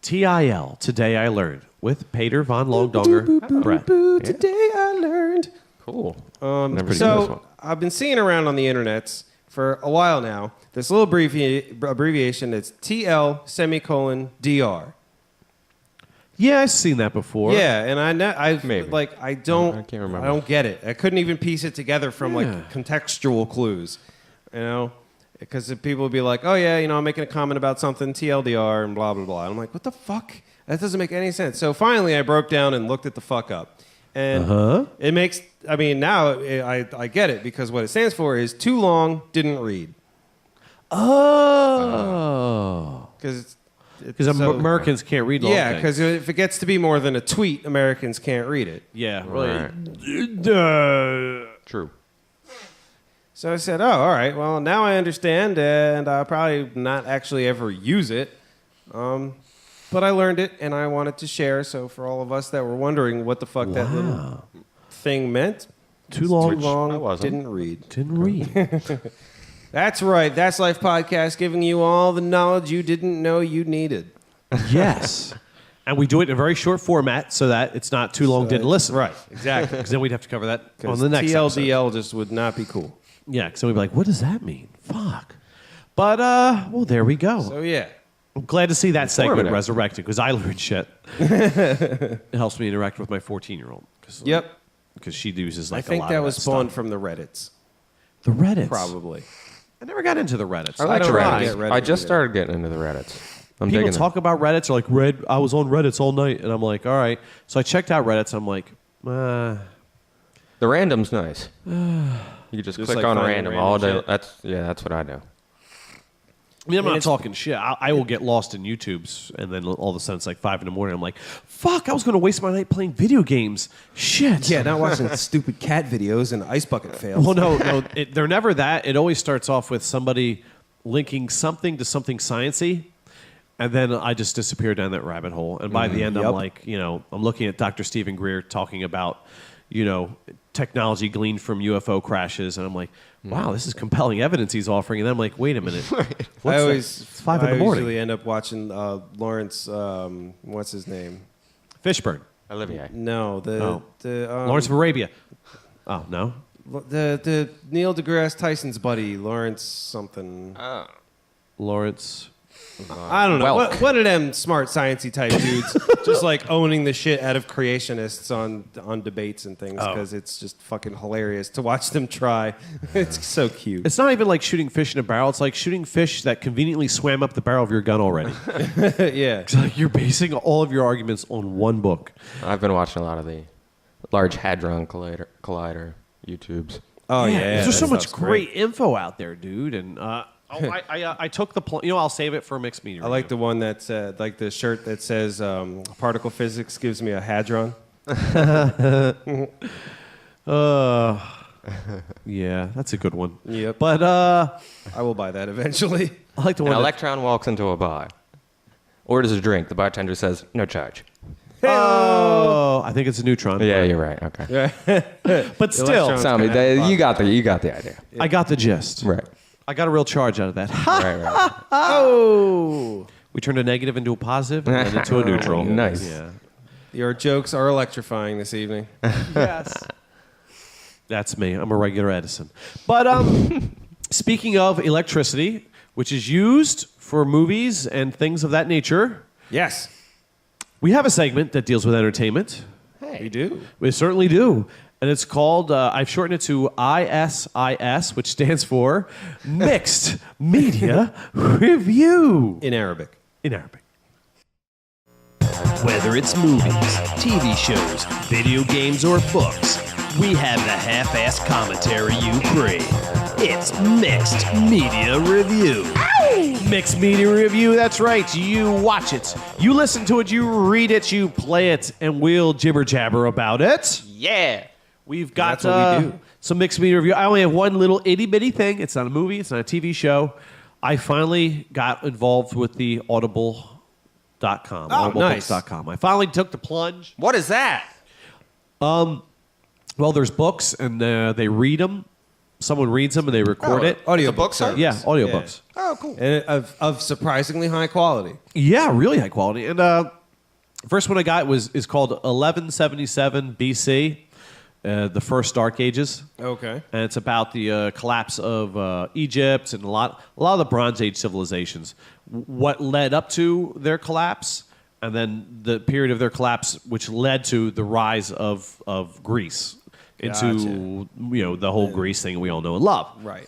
TIL. Today I learned with Peter von Longdonger. Brett. Today I learned. Cool. So Never seen this one. I've been seeing around on the internets for a while now this little abbreviation that's TL semicolon DR. Yeah, I've seen that before. Yeah, and I Maybe. like I don't I can't remember. I don't get it. I couldn't even piece it together from like contextual clues, you know, because people would be like, "Oh yeah, you know, I'm making a comment about something TLDR and blah blah blah." And I'm like, "What the fuck? That doesn't make any sense." So finally, I broke down and looked it the fuck up, and it makes. I mean, now I get it because what it stands for is too long, didn't read. Oh. Because Americans can't read long Yeah, things. because if it gets to be more than a tweet, Americans can't read it. Yeah, Right. really. True. So I said, oh, all right, well, now I understand, and I'll probably not actually ever use it. But I learned it, and I wanted to share. So for all of us that were wondering what the fuck that little thing meant, Too long. I wasn't. didn't read. Didn't read. That's right. That's Life Podcast, giving you all the knowledge you didn't know you needed. Yes. And we do it in a very short format so that it's not too long, didn't listen. Right, exactly. Because then we'd have to cover that on Because the next episode. TLDL just would not be cool. Yeah, because then we'd be like, what does that mean? Fuck. But, well, there we go. So yeah. I'm glad to see that segment Informative. resurrected because I learned shit. It helps me interact with my 14-year-old. Yep. Because she uses I like a think lot that of was that spawned stuff. from the Reddits. The Reddits. Probably. I never got into the Reddits. I like the tried. Reddits. Get Reddit I just either. started getting into the Reddits. I'm People digging talk about Reddits. Are like, I was on Reddits all night. And I'm like, all right. So I checked out Reddits. I'm like, The random's nice. You just click like on finding random random all day. shit. That's what I do. I mean, I'm not talking shit. I will get lost in YouTube's, and then all of a sudden it's like 5 in the morning. I'm like, fuck, I was going to waste my night playing video games. Shit. Yeah, not watching stupid cat videos and ice bucket fails. Well, no, they're never that. It always starts off with somebody linking something to something sciencey, and then I just disappear down that rabbit hole. And by the end, I'm Yep. like, I'm looking at Dr. Stephen Greer talking about, technology gleaned from UFO crashes, and I'm like, wow, this is compelling evidence he's offering. And then I'm like, wait a minute. I always It's 5 in the morning. usually end up watching Lawrence. What's his name? Fishburne. Olivier. No, the Lawrence of Arabia. Oh, no? the Neil deGrasse Tyson's buddy, Lawrence something. Lawrence. I don't know. Welk. What are them smart sciencey type dudes just like owning the shit out of creationists on debates and things because it's just fucking hilarious to watch them try. It's so cute. It's not even like shooting fish in a barrel. It's like shooting fish that conveniently swam up the barrel of your gun already. Yeah. It's like you're basing all of your arguments on one book. I've been watching a lot of the Large Hadron Collider YouTubes. Oh yeah. There's so that much stuff's great info out there, dude. And I took the I'll save it for a mixed media. I like the one that's like the shirt that says particle physics gives me a hadron. Yeah, that's a good one. Yep. But I will buy that eventually. I like the An one. electron walks into a bar, orders a drink. The bartender says, "No charge." I think it's a neutron. Yeah, you're right. Okay. But still, electron- Tell me, gonna have you got the idea. I got the gist. Right. I got a real charge out of that. Right. Oh. We turned a negative into a positive and then into a neutral. Nice. Yeah. Your jokes are electrifying this evening. Yes. That's me. I'm a regular Edison. But speaking of electricity, which is used for movies and things of that nature, Yes, we have a segment that deals with entertainment. we do. We certainly do. And it's called, I've shortened it to ISIS, which stands for Mixed Media Review In Arabic. in Arabic. Whether it's movies, TV shows, video games, or books, we have the half-assed commentary you crave. It's Mixed Media Review. Mixed Media Review, that's right. You watch it, you listen to it, you read it, you play it, and we'll jibber jabber about it. Yeah. We've got That's what we do. some Mixed Media Review. I only have one little itty bitty thing. It's not a movie, it's not a TV show. I finally got involved with the Audible.com, nice. audiblebooks.com. I finally took the plunge. What is that? Well, there's books, and they read them. Someone reads them, and they record it. Audio The book site? Yeah, audiobooks. Oh, cool. And of surprisingly high quality. Yeah, really high quality. And first one I got is called 1177 BC, the first Dark Ages. Okay. And it's about the collapse of Egypt and a lot of the Bronze Age civilizations. What led up to their collapse, and then the period of their collapse, which led to the rise of Greece into the whole Greece thing we all know and love. Right.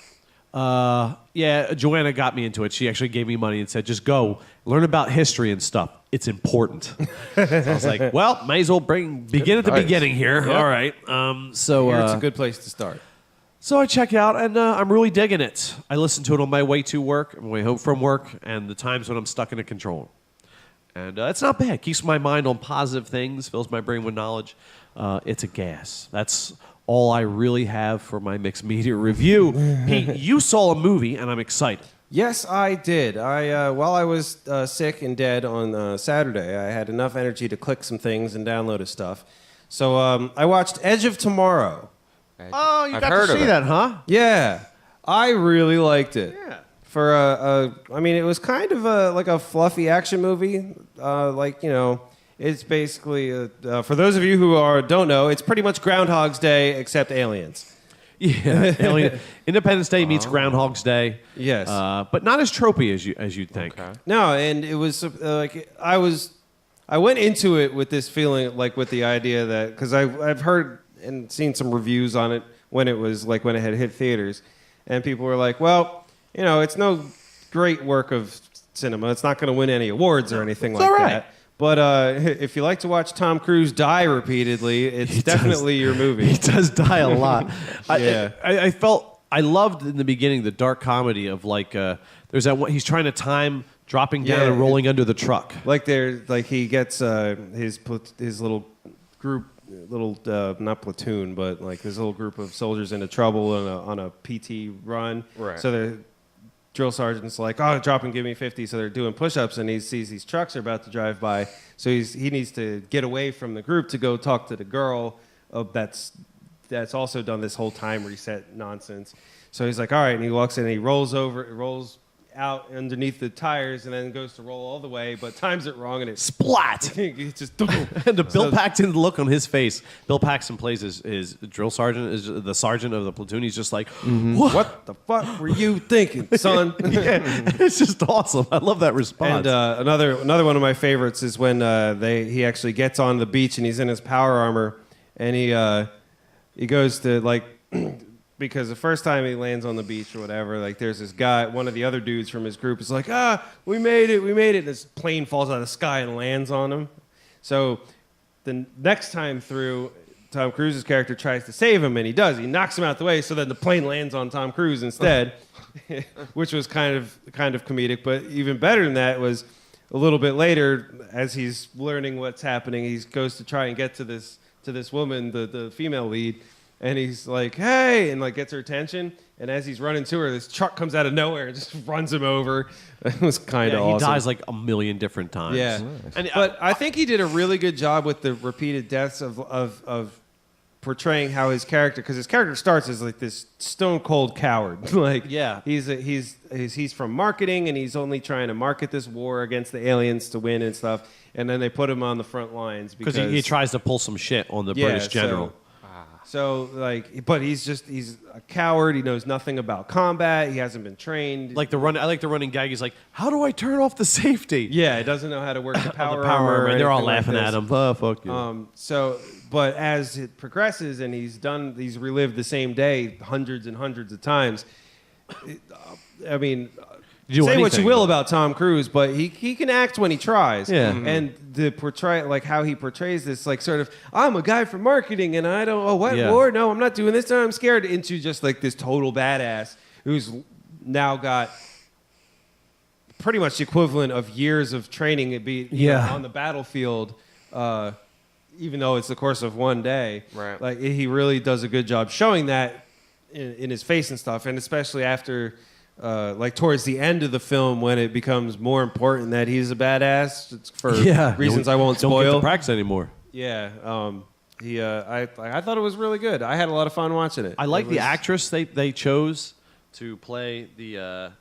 Yeah, Joanna got me into it. She actually gave me money and said, just go learn about history and stuff. It's important. So I was like, well, might as well begin at the beginning here. Yep. All right. So Here it's a good place to start. So I check out, and I'm really digging it. I listen to it on my way to work, on my way home from work, and the times when I'm stuck in a control room. And it's not bad. Keeps my mind on positive things, fills my brain with knowledge. It's a gas. That's all I really have for my Mixed Media Review. Pete, you saw a movie, and I'm excited. Yes, I did. While I was sick and dead on Saturday, I had enough energy to click some things and download his stuff. So I watched Edge of Tomorrow. Oh, you I've got heard to of see it. that, huh? Yeah, I really liked it. Yeah. For I mean, it was kind of like a fluffy action movie. It's basically for those of you who don't know, it's pretty much Groundhog's Day except aliens. Yeah. Independence Day meets Groundhog's Day. Yes. But not as tropey as you'd think. Okay. No, and it was I went into it with this feeling, like with the idea that because I've heard and seen some reviews on it when it had hit theaters, and people were like, well, it's no great work of cinema. It's not going to win any awards or anything like all right. that. But if you like to watch Tom Cruise die repeatedly, it's definitely your movie. He does die a lot. Yeah. I loved in the beginning the dark comedy of there's that one, he's trying to time dropping down Yeah. and rolling under the truck. He gets his little group, not platoon, but like this little group of soldiers into trouble on a PT run. Right. So the drill sergeant's like, "Oh, drop and give me 50." So they're doing push-ups, and he sees these trucks are about to drive by. So he needs to get away from the group to go talk to the girl that's also done this whole time reset nonsense. So he's like, "All right," and he walks in and he rolls out underneath the tires and then goes to roll all the way, but times it wrong and it's Splat! it's just And the Bill Paxton look on his face. Bill Paxton plays his drill sergeant, is the sergeant of the platoon. He's just like, what the fuck were you thinking, son? Yeah, it's just awesome. I love that response. And another one of my favorites is when he actually gets on the beach and he's in his power armor and he goes to because the first time he lands on the beach or whatever, there's this guy, one of the other dudes from his group is like, we made it. And this plane falls out of the sky and lands on him. So the next time through, Tom Cruise's character tries to save him, and he does. He knocks him out the way so that the plane lands on Tom Cruise instead, which was kind of comedic. But even better than that was a little bit later, as he's learning what's happening, he goes to try and get to this woman, the female lead, and he's like, "Hey," and gets her attention. And as he's running to her, this truck comes out of nowhere and just runs him over. It was kind of awesome. He dies a million different times. Yeah, And but I think he did a really good job with the repeated deaths of portraying how his character, because his character starts as this stone cold coward. Yeah. he's from marketing and he's only trying to market this war against the aliens to win and stuff. And then they put him on the front lines because he tries to pull some shit on the British general. So but he's a coward. He knows nothing about combat. He hasn't been trained. Like I like the running gag. He's like, how do I turn off the safety? Yeah, he doesn't know how to work the power, The power armor. And they're all anything laughing like at this. him. Oh, fuck you. But as it progresses and he's relived the same day hundreds and hundreds of times. I mean, say what you will about Tom Cruise, but he can act when he tries. Yeah. And the how he portrays this, like sort of, I'm a guy from marketing and I don't, war? No, I'm not doing this. No, I'm scared, into just like this total badass who's now got pretty much the equivalent of years of training on the battlefield, even though it's the course of one day. Right. Like he really does a good job showing that in his face and stuff, and especially after towards the end of the film when it becomes more important that he's a badass for reasons I won't spoil. Don't get to practice anymore. Yeah. I thought it was really good. I had a lot of fun watching it. I like the actress they chose to play the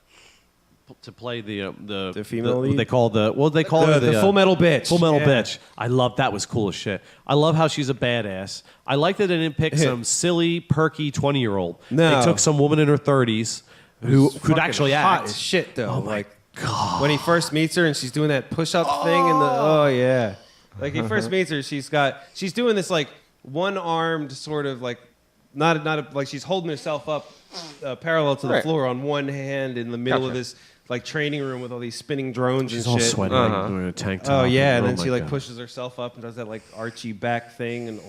female lead? They call the Full Metal Bitch. Full Metal Yeah. Bitch. I love that. Was cool as shit. I love how she's a badass. I like that they didn't pick some silly, perky 20-year-old. No. They took some woman in her 30s who could Fucking actually hot act. as shit though. Oh my God. When he first meets her and she's doing that push-up thing and like he first meets her, she's doing this like one-armed sort of like like she's holding herself up parallel to the floor on one hand in the middle of this like training room with all these spinning drones She's and all shit. sweaty, like wearing a tank top. Oh yeah, and then my she like God. pushes herself up and does that like Archie back thing, and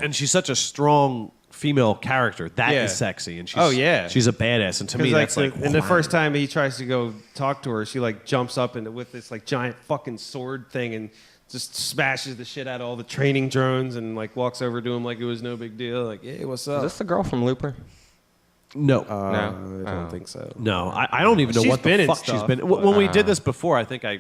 And she's such a strong female character. That is Yeah. sexy, and she's a badass. And to me, that's like and the first time he tries to go talk to her, she like jumps up and with this like giant fucking sword thing and just smashes the shit out of all the training drones and like walks over to him like it was no big deal. Like, hey, what's up? Is this the girl from Looper? No. I don't think so. No, I don't even know She's what been the in fuck she's stuff, been. but- When we did this before, I think I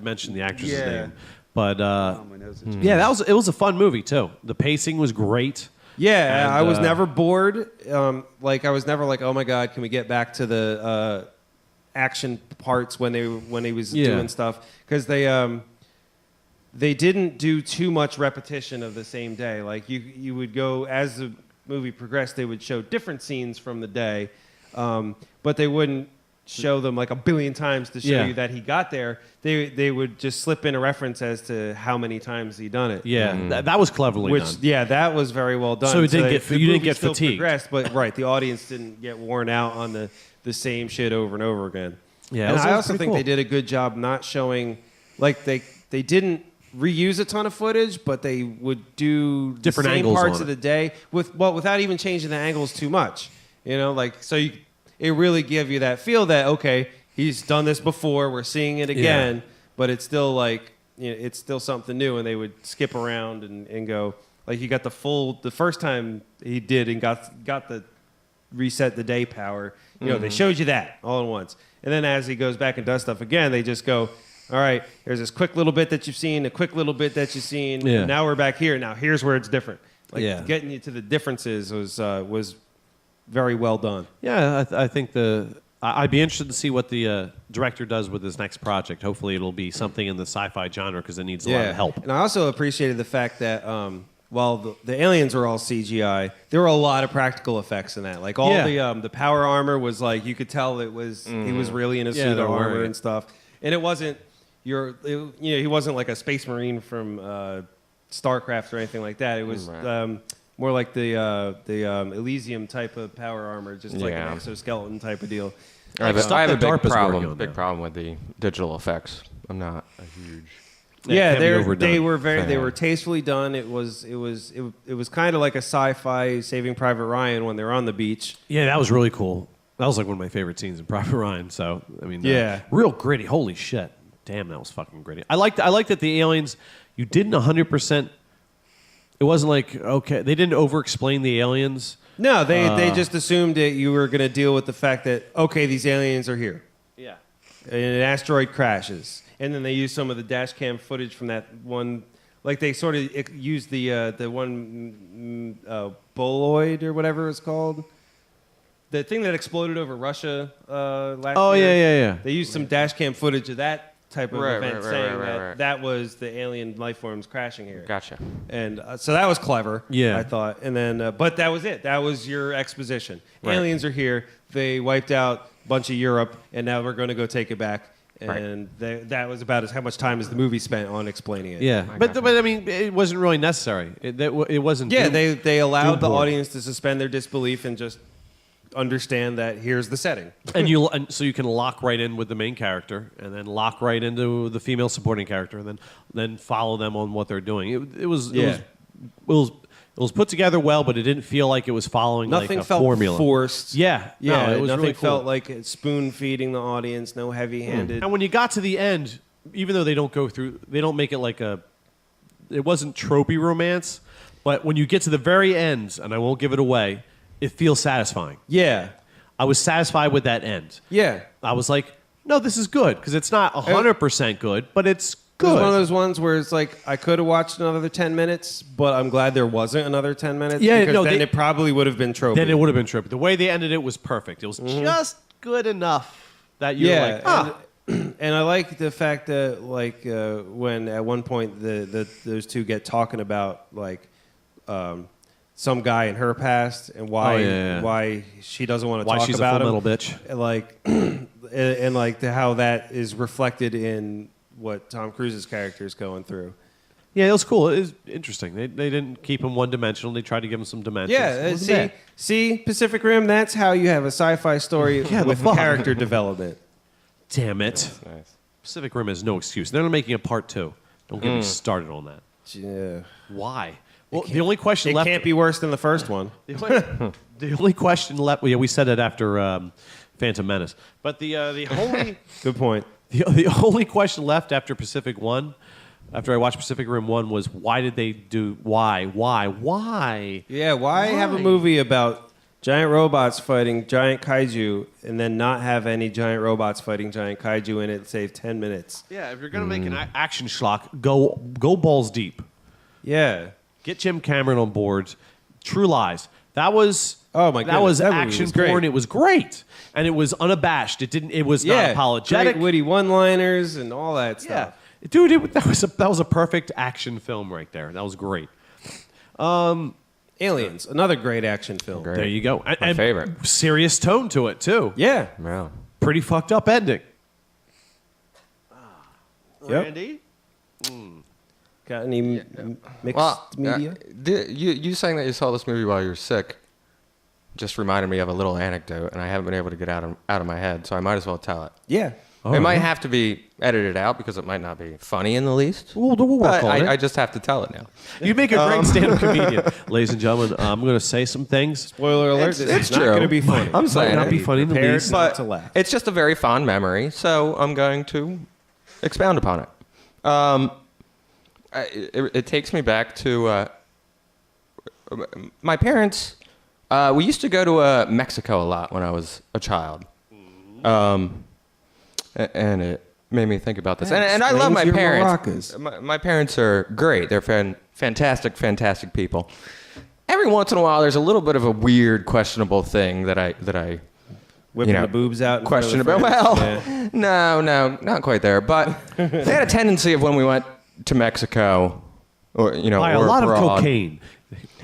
mentioned the actress's Yeah. name. But yeah, it was a fun movie too. The pacing was great. Yeah, And, I was never bored. I was never like, oh my god, can we get back to the action parts when he was doing stuff? Because they didn't do too much repetition of the same day. Like you would go as the movie progressed, they would show different scenes from the day, but they wouldn't show them like a billion times to show you that he got there. They would just slip in a reference as to how many times he done it. Yeah, that was cleverly done. That was very well done. So it didn't the you didn't movie get still fatigued. progressed, but the audience didn't get worn out on the same shit over and over again. Yeah, and it I was also pretty think cool. they did a good job not showing like they didn't reuse a ton of footage, but they would do Different the same angles parts on of it. the day without even changing the angles too much. You know, like it really give you that feel that okay, he's done this before, we're seeing it again, but it's still like it's still something new, and they would skip around and go like you got the first time he did and got the reset the day power. They showed you that all at once, and then as he goes back and does stuff again, they just go, all right, there's this quick little bit that you've seen, a quick little bit that you've seen. Yeah. Now we're back here. Now here's where it's different. Like getting you to the differences was very well done. Yeah, I think I'd be interested to see what the director does with his next project. Hopefully, it'll be something in the sci-fi genre because it needs a lot of help. And I also appreciated the fact that while the aliens were all CGI, there were a lot of practical effects in that. Like all the power armor was like you could tell it was he was really in a suit of they're armor wearing it. and stuff. And it wasn't he wasn't like a space marine from StarCraft or anything like that. It was more like the Elysium type of power armor, just like an exoskeleton type of deal. I have stuff a that big DARPA's working problem. on Big now. problem with the digital effects. I'm not a huge. Yeah, can't be overdone. they were they fan. were tastefully done. It was kind of like a sci-fi Saving Private Ryan when they're on the beach. Yeah, that was really cool. That was like one of my favorite scenes in Private Ryan. So I mean, real gritty. Holy shit! Damn, that was fucking gritty. I liked that the aliens. You didn't 100%. It wasn't like okay, they didn't over-explain the aliens. No, they just assumed that you were going to deal with the fact that okay, these aliens are here. Yeah. And an asteroid crashes, and then they use some of the dash cam footage from that one. Like they sort of used the one boloid or whatever it's called, the thing that exploded over Russia last year. Yeah. They used some dash cam footage of that type of event saying that was the alien life forms crashing here. Gotcha. And so that was clever. Yeah. I thought. And then, but that was it. That was your exposition. Right. Aliens are here. They wiped out a bunch of Europe, and now we're going to go take it back. And that was about how much time as the movie spent on explaining it. Yeah, but I mean, it wasn't really necessary. It wasn't. Yeah, they allowed the Doom board. audience to suspend their disbelief and just understand that here's the setting. and so you can lock right in with the main character, and then lock right into the female supporting character, and then follow them on what they're doing. It was put together well, but it didn't feel like it was following Nothing like a felt formula. forced. Yeah, Yeah, no, it was nothing really cool. felt like spoon feeding the audience. No heavy-handed. And when you got to the end, even though they don't make it like it wasn't tropey romance, but when you get to the very end, and I won't give it away, it feels satisfying. Yeah, I was satisfied with that end. yeah. I was like, no, this is good, because it's not 100% good, but it's It good. was one of those ones where it's like I could have watched another 10 minutes, but I'm glad there wasn't another 10 minutes. Yeah, because no, then they- it probably would have been tropey. Then it would have been trippy. The way they ended it was perfect. It was just good enough that you're like, and I like the fact that like when at one point those two get talking about like some guy in her past and why she doesn't want to why talk she's about a full him, little bitch. and like and like how that is reflected in what Tom Cruise's character is going through. Yeah, it was cool. It was interesting. They didn't keep him one-dimensional. They tried to give him some dimensions. It Yeah, wasn't bad. see, Pacific Rim. That's how you have a sci-fi story Yeah, the with fuck. character development. Damn it. Nice. Pacific Rim is no excuse. They're not making a part 2. Don't get me started on that. Yeah, Why? Well, the only question it left. can't be worse than the first one. The only question left. Yeah, we said it after Phantom Menace. But the only Good point. the only question left after Pacific I watched Pacific Rim 1 was why did they do why? Yeah, why have a movie about giant robots fighting giant kaiju and then not have any giant robots fighting giant kaiju in it and save 10 minutes? Yeah, if you're gonna make an action schlock, go balls deep. Yeah. Get Jim Cameron on board. True Lies. That was Oh, my That goodness. was That movie action was great. porn. It was great, and it was unabashed. It was not apologetic. Great witty one-liners and all that Yeah, stuff. dude, that was a perfect action film right there. That was great. Aliens, another great action film. Great. There you go. My favorite. Serious tone to it too. Yeah. Wow. Pretty fucked up ending. Yep. Randy? Got any mixed Well, media? you saying that you saw this movie while you were sick just reminded me of a little anecdote, and I haven't been able to get out of my head, so I might as well tell it. Yeah. It might have to be edited out because it might not be funny in the least. We'll work But on it. I just have to tell it now. You make a great stand-up comedian, ladies and gentlemen. I'm going to say some things. Spoiler alert, It's- this it's is not true. going to be funny. I'm saying not it. be funny in the Prepared least. not But to laugh. it's just a very fond memory, so I'm going to expound upon it. It takes me back to my parents. We used to go to Mexico a lot when I was a child, and it made me think about this. And I love my explains your parents. maracas. My parents are great. They're fantastic people. Every once in a while, there's a little bit of a weird, questionable thing that I Whipping you know, the boobs out. in front of question the about. friends. Well, Yeah. no, not quite there. But they had a tendency of when we went to Mexico, or Buy a or lot abroad, of cocaine.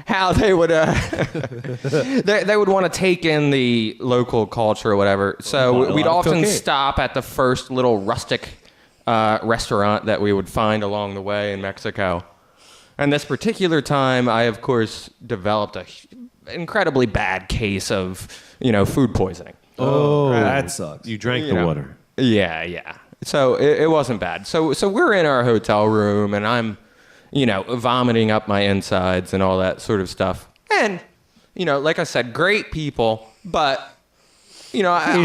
how they would they would want to take in the local culture or whatever. Buy a So lot we'd of often cocaine. stop at the first little rustic restaurant that we would find along the way in Mexico. And this particular time, I of course developed a incredibly bad case of food poisoning. Oh, that sucks. You drank You the know. water. Yeah. So it wasn't bad. So we're in our hotel room, and I'm, vomiting up my insides and all that sort of stuff. And, like I said, great people, but, I me up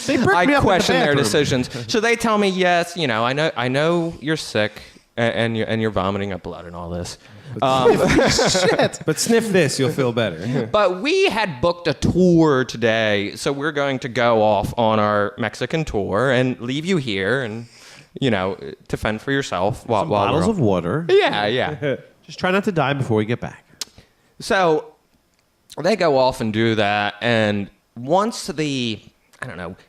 in the question their bathroom. decisions. So they tell me, yes, I know you're sick and you're vomiting up blood and all this. But sniff this, you'll feel better. But we had booked a tour today, so we're going to go off on our Mexican tour and leave you here and, to fend for yourself while we're Bottles on. of water. Yeah. Just try not to die before we get back. So they go off and do that, and once the,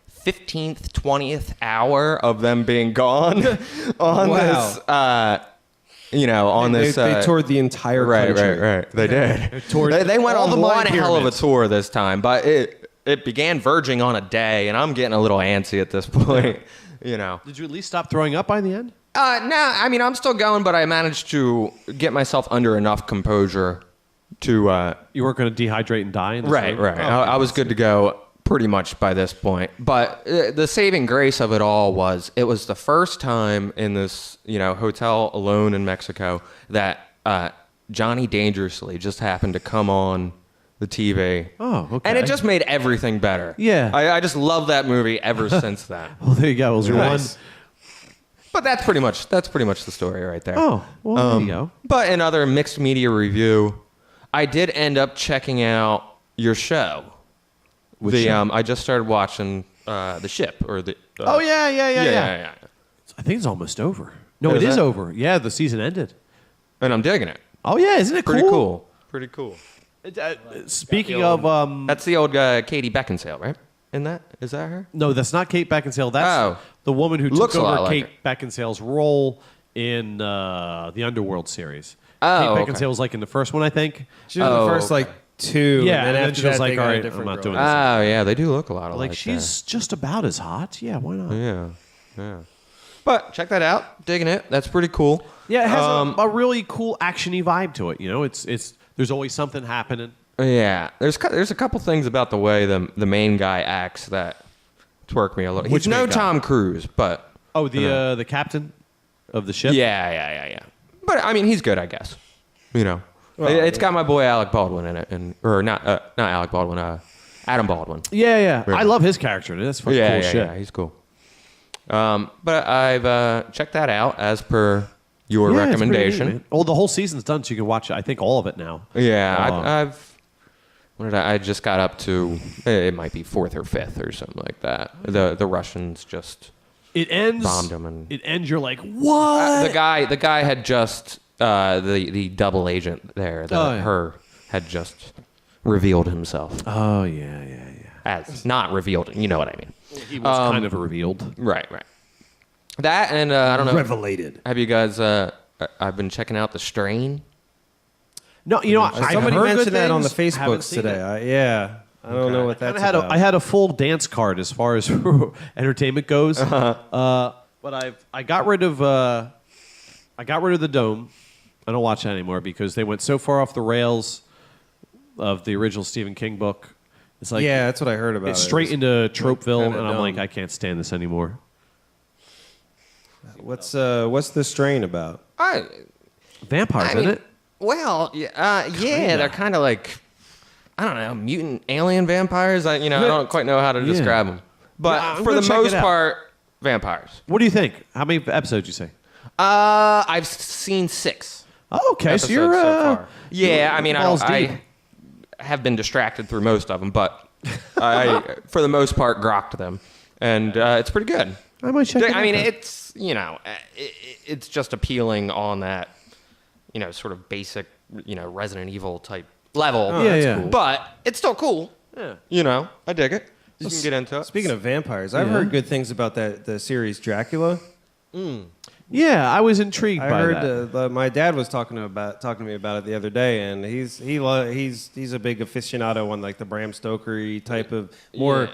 15 15th, 20th hour of them being gone on this. On this. They toured the entire country. Right. They did. They went all on the one Mayan hell of a pyramids. tour this time, but it began verging on a day, and I'm getting a little antsy at this point. Did you at least stop throwing up by the end? No, I mean, I'm still going, but I managed to get myself under enough composure to. You weren't going to dehydrate and die? In this Right. movie? Oh, I was good to go pretty much by this point. But the saving grace of it all was it was the first time in this, hotel alone in Mexico that Johnny Dangerously just happened to come on the TV. Oh, okay. And it just made everything better. Yeah. I just love that movie ever since then. Well, there you go. It was your Nice. one. But that's pretty much the story right there. Oh, well, there you go. But in other mixed media review, I did end up checking out your show. I just started watching The Ship or the. Oh, yeah. Yeah. I think it's almost over. No, Is it is it? over. Yeah, the season ended. And I'm digging it. Oh, yeah. Isn't it Pretty cool. Pretty cool. Speaking of, That's the old Katie Beckinsale, right? Is that her? no, that's not Kate Beckinsale. That's the woman who Looks took a lot over like Kate Beckinsale's role in the Underworld series. Oh, Kate okay. Beckinsale was like in the first one, I think. She was the first like 2. Yeah, and then and after she was that, like, they got all a right, different I'm not girl. doing this. Oh, yeah, they do look a lot alike. Like she's just about as hot. Yeah, why not? there. Yeah. But check that out. Digging it. That's pretty cool. Yeah, it has a really cool actiony vibe to it. It's there's always something happening. Yeah. There's a couple things about the way the main guy acts that twerk me a little. Which He's no main guy? Tom Cruise, but Oh, the captain of the ship. yeah. But I mean, he's good, I guess. It's got my boy Alec Baldwin in it, or not Alec Baldwin, Adam Baldwin. Yeah. I love his character. That's fucking cool shit. Yeah, he's cool. But I've checked that out as per your Yeah, it's pretty recommendation. neat, man. Oh, the whole season's done, so you can watch. I think all of it now. Yeah, I just got up to it might be 4th or 5th or something like that. The Russians just It ends. bombed him and It ends. You're like, what? the guy had just the double agent there her had just revealed himself Oh yeah. as not revealed. You know what I mean? He was kind of revealed. Right. That and I don't know. Revelated. Have you guys? I've been checking out The Strain. No, I Somebody heard mentioned good that on the things, haven't Facebooks seen today. it. I don't know what that's about. I had a full dance card as far as entertainment goes. But I got rid of the Dome. I don't watch that anymore because they went so far off the rails of the original Stephen King book. It's like Yeah, that's what I heard about. it's it. straight into Tropeville, kinda and I'm like, dumb. I can't stand this anymore. What's the strain about? Vampires, isn't it? Well, they're kind of like, I don't know, mutant alien vampires. I don't quite know how to describe them. But Yeah, I'm for gonna the check it most out. part, vampires. What do you think? How many episodes you say? I've seen 6 Oh, okay, so episodes you're so far. Yeah, you're I mean, balls deep. I have been distracted through most of them, but I, for the most part, grokked them, and it's pretty good. I might check it I mean, out. it's it's just appealing on that sort of basic Resident Evil type level. Yeah, that's yeah. cool. But it's still cool. Yeah. I dig it. You can get into it. Speaking of vampires, I've heard good things about the series Dracula. Yeah, I was intrigued I by heard that. my dad was talking to me about it the other day, and he's a big aficionado on like the Bram Stoker type of more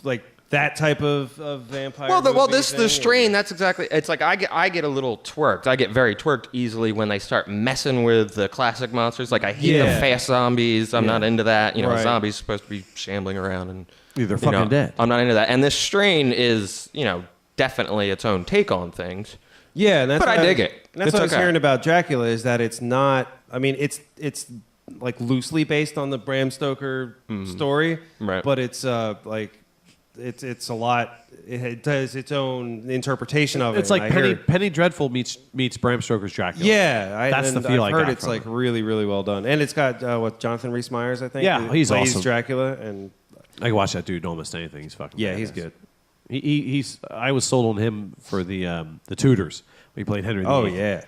like that type of vampire. Well, movie the thing, strain. That's exactly. It's like I get a little twerked. I get very twerked easily when they start messing with the classic monsters. Like I hate the Yeah. fast zombies. I'm not into that. Right. Zombies supposed to be shambling around and They're fucking dead. I'm not into that. And this strain is definitely its own take on things. Yeah, and that's But what I dig it. That's It's what I was okay. hearing about Dracula is that it's not. I mean, it's like loosely based on the Bram Stoker story, Right. But it's like it's a lot. It does its own interpretation of it. It's like and I hear- Penny Dreadful meets Bram Stoker's Dracula. Yeah, That's the and feel I've I heard got it's from like it. really, really well done, and it's got Jonathan Rhys Meyers, I think. Yeah, who he's plays awesome. Dracula, and I can watch that dude almost anything. He's fucking yeah, he's badass. good. He's. I was sold on him for the Tudors. He played Henry. Oh VIII. yeah,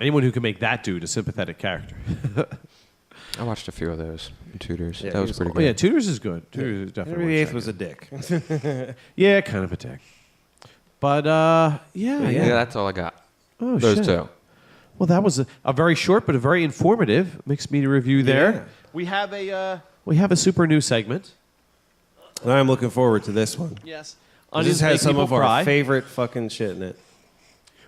Anyone who can make that dude a sympathetic character. I watched a few of those in Tutors. Yeah, that was pretty Oh, good. yeah, Tutors is good. Tutors is definitely Henry worth VIII was a checking. dick. Yeah, kind of a dick. But, yeah. Yeah, that's all I got. Oh, Those shit. two. Well, that was a very short but a very informative mixed media review there. Yeah. We have a super new segment. And I'm looking forward to this one. Yes. This has some of our cry. favorite fucking shit in it.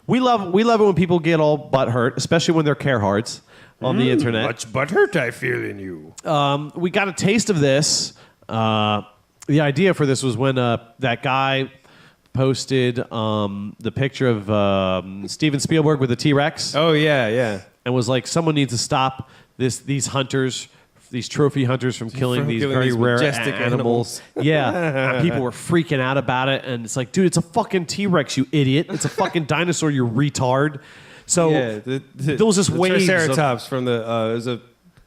We love it when people get all butt hurt, especially when they're care hearts on the internet. Much butthurt I feel in you. We got a taste of this. The idea for this was when that guy posted the picture of Steven Spielberg with the T-Rex Oh, yeah. and was like, someone needs to stop these hunters, these trophy hunters from killing these very rare majestic animals. Yeah. And people were freaking out about it. And it's like, dude, it's a fucking T-Rex, you idiot. It's a fucking dinosaur, you retard. So Yeah, there was this wave of... Triceratops from the there's a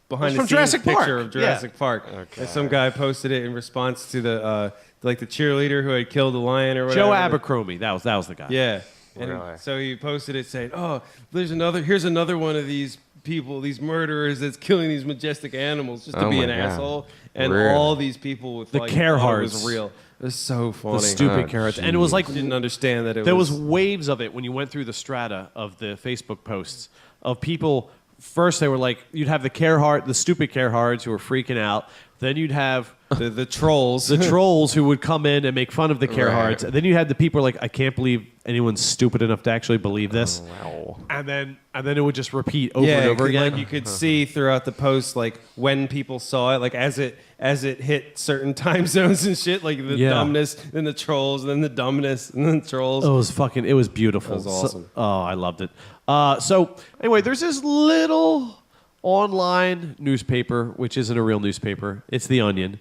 behind the from scenes Jurassic picture Park. of Jurassic Park. And some guy posted it in response to the like the cheerleader who had killed the lion or whatever. Joe Abercrombie. That was the guy. Yeah. And Really? so he posted it saying, "Oh, here's another one of these people, these murderers that's killing these majestic animals just to Oh be my an God. asshole." And Really? all these people with The like, care thought it hearts. was real. It was so funny. The stupid Oh, carrots. And it was like Didn't understand that it there was waves of it when you went through the strata of the Facebook posts of people. First, they were like, you'd have the stupid care hearts who were freaking out. Then you'd have the trolls. the trolls who would come in and make fun of the care Right. hearts. And then you had the people like, I can't believe anyone's stupid enough to actually believe this. Wow. And then it would just repeat over and over again. Like you could see throughout the post, like when people saw it, like as it hit certain time zones and shit, like the Yeah. dumbness, then the trolls, then the dumbness, and then the trolls. It was beautiful. That was awesome. I loved it. So anyway, there's this little online newspaper, which isn't a real newspaper. It's The Onion.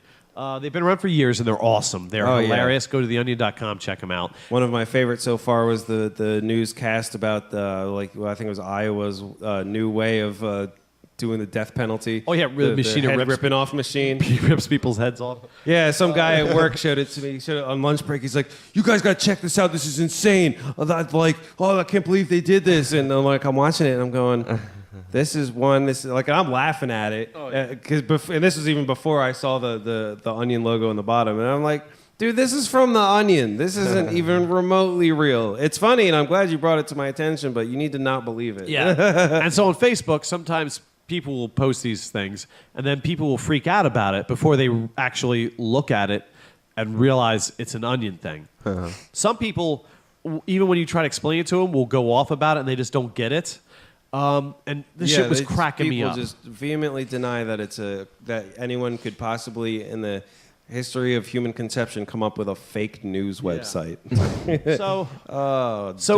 They've been around for years, and they're awesome. They're Oh, yeah. hilarious. Go to theonion.com, check them out. One of my favorites so far was the newscast about I think it was Iowa's new way of doing the death penalty. Oh, yeah, the machine that head rips- ripping off machine. He rips people's heads off. Yeah, some guy at work showed it to me. He showed it on lunch break. He's like, "You guys got to check this out. This is insane." I can't believe they did this. And I'm watching it and I'm going, This is like, and I'm laughing at it and this was even before I saw the Onion logo on the bottom, and I'm like, dude, this is from the Onion. This isn't even remotely real. It's funny, and I'm glad you brought it to my attention, but you need to not believe it. Yeah. And so on Facebook, sometimes people will post these things, and then people will freak out about it before they actually look at it and realize it's an Onion thing. Some people, even when you try to explain it to them, will go off about it, and they just don't get it. And this shit was cracking me up. People just vehemently deny that that anyone could possibly, in the history of human conception, come up with a fake news website. So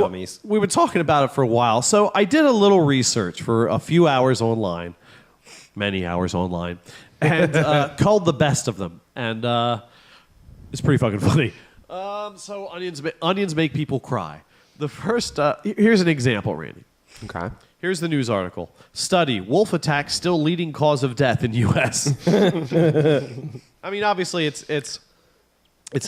dummies. we were talking about it for a while. So I did a little research for a few hours online, many hours online, and called The Best of Them. And it's pretty fucking funny. So onions make people cry. The first, here's an example, Randy. Okay. Here's the news article. Study, wolf attack still leading cause of death in U.S. I mean, obviously, it's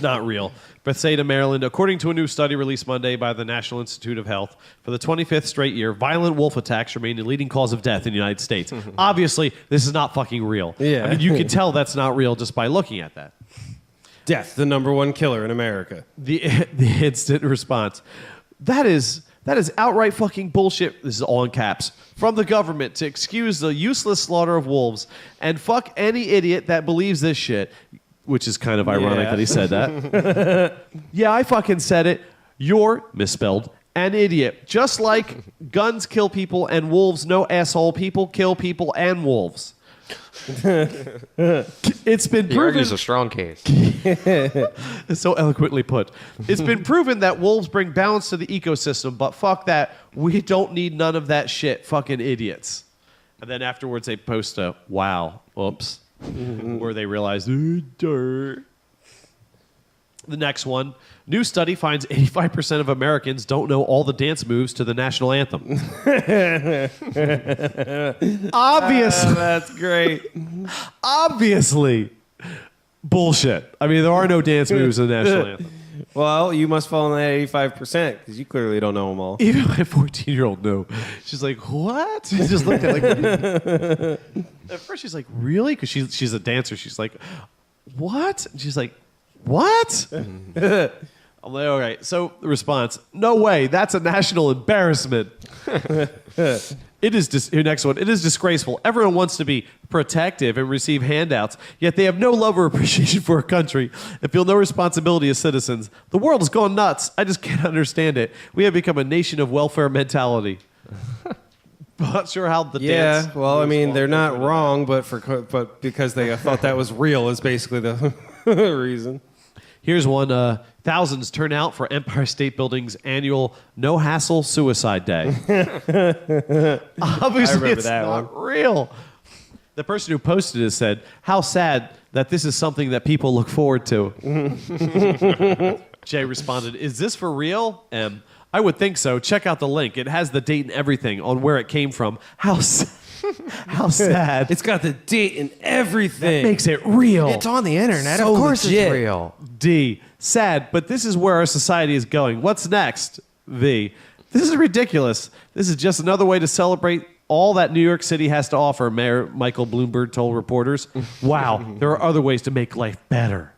not real. Bethsaida, Maryland. According to a new study released Monday by the National Institute of Health, for the 25th straight year, violent wolf attacks remain the leading cause of death in the United States. Obviously, this is not fucking real. Yeah. I mean, you can tell that's not real just by looking at that. Death, the #1 killer in America. The instant response. That is outright fucking bullshit. This is all in caps. From the government to excuse the useless slaughter of wolves and fuck any idiot that believes this shit. Which is kind of ironic Yeah. that he said that. Yeah, I fucking said it. You're, misspelled, an idiot. Just like guns kill people and wolves, no asshole people kill people and wolves. It's been He proven. argues a strong case. It's so eloquently put. It's been proven that wolves bring balance to the ecosystem, but fuck that. We don't need none of that shit. Fucking idiots. And then afterwards they post a wow, oops, where they realize, dirt. The next one. New study finds 85% of Americans don't know all the dance moves to the national anthem. Obviously. That's great. Obviously. Bullshit. I mean, there are no dance moves in the national anthem. Well, you must fall in that 85% because you clearly don't know them all. Even my 14-year-old knew. She's like, what? She just looked at it like, at first she's like, really? Because she's a dancer. She's like, what? And she's like, what? I'm like, all right. So the response, no way. That's a national embarrassment. It is your next one. It is disgraceful. Everyone wants to be protective and receive handouts, yet they have no love or appreciation for a country and feel no responsibility as citizens. The world has gone nuts. I just can't understand it. We have become a nation of welfare mentality. Not sure how the dance. Yeah, well, I mean, they're not wrong, but because they thought that was real is basically the reason. Here's one. Thousands turn out for Empire State Building's annual No Hassle Suicide Day. Obviously, it's not real. The person who posted it said, how sad that this is something that people look forward to. Jay responded, is this for real? M, I would think so. Check out the link. It has the date and everything on where it came from. How sad. It's got the date and everything. That makes it real. It's on the internet. So Of course legit. it's real. D, sad, but this is where our society is going. What's next? V, this is ridiculous. This is just another way to celebrate all that New York City has to offer, Mayor Michael Bloomberg told reporters. Wow, there are other ways to make life better.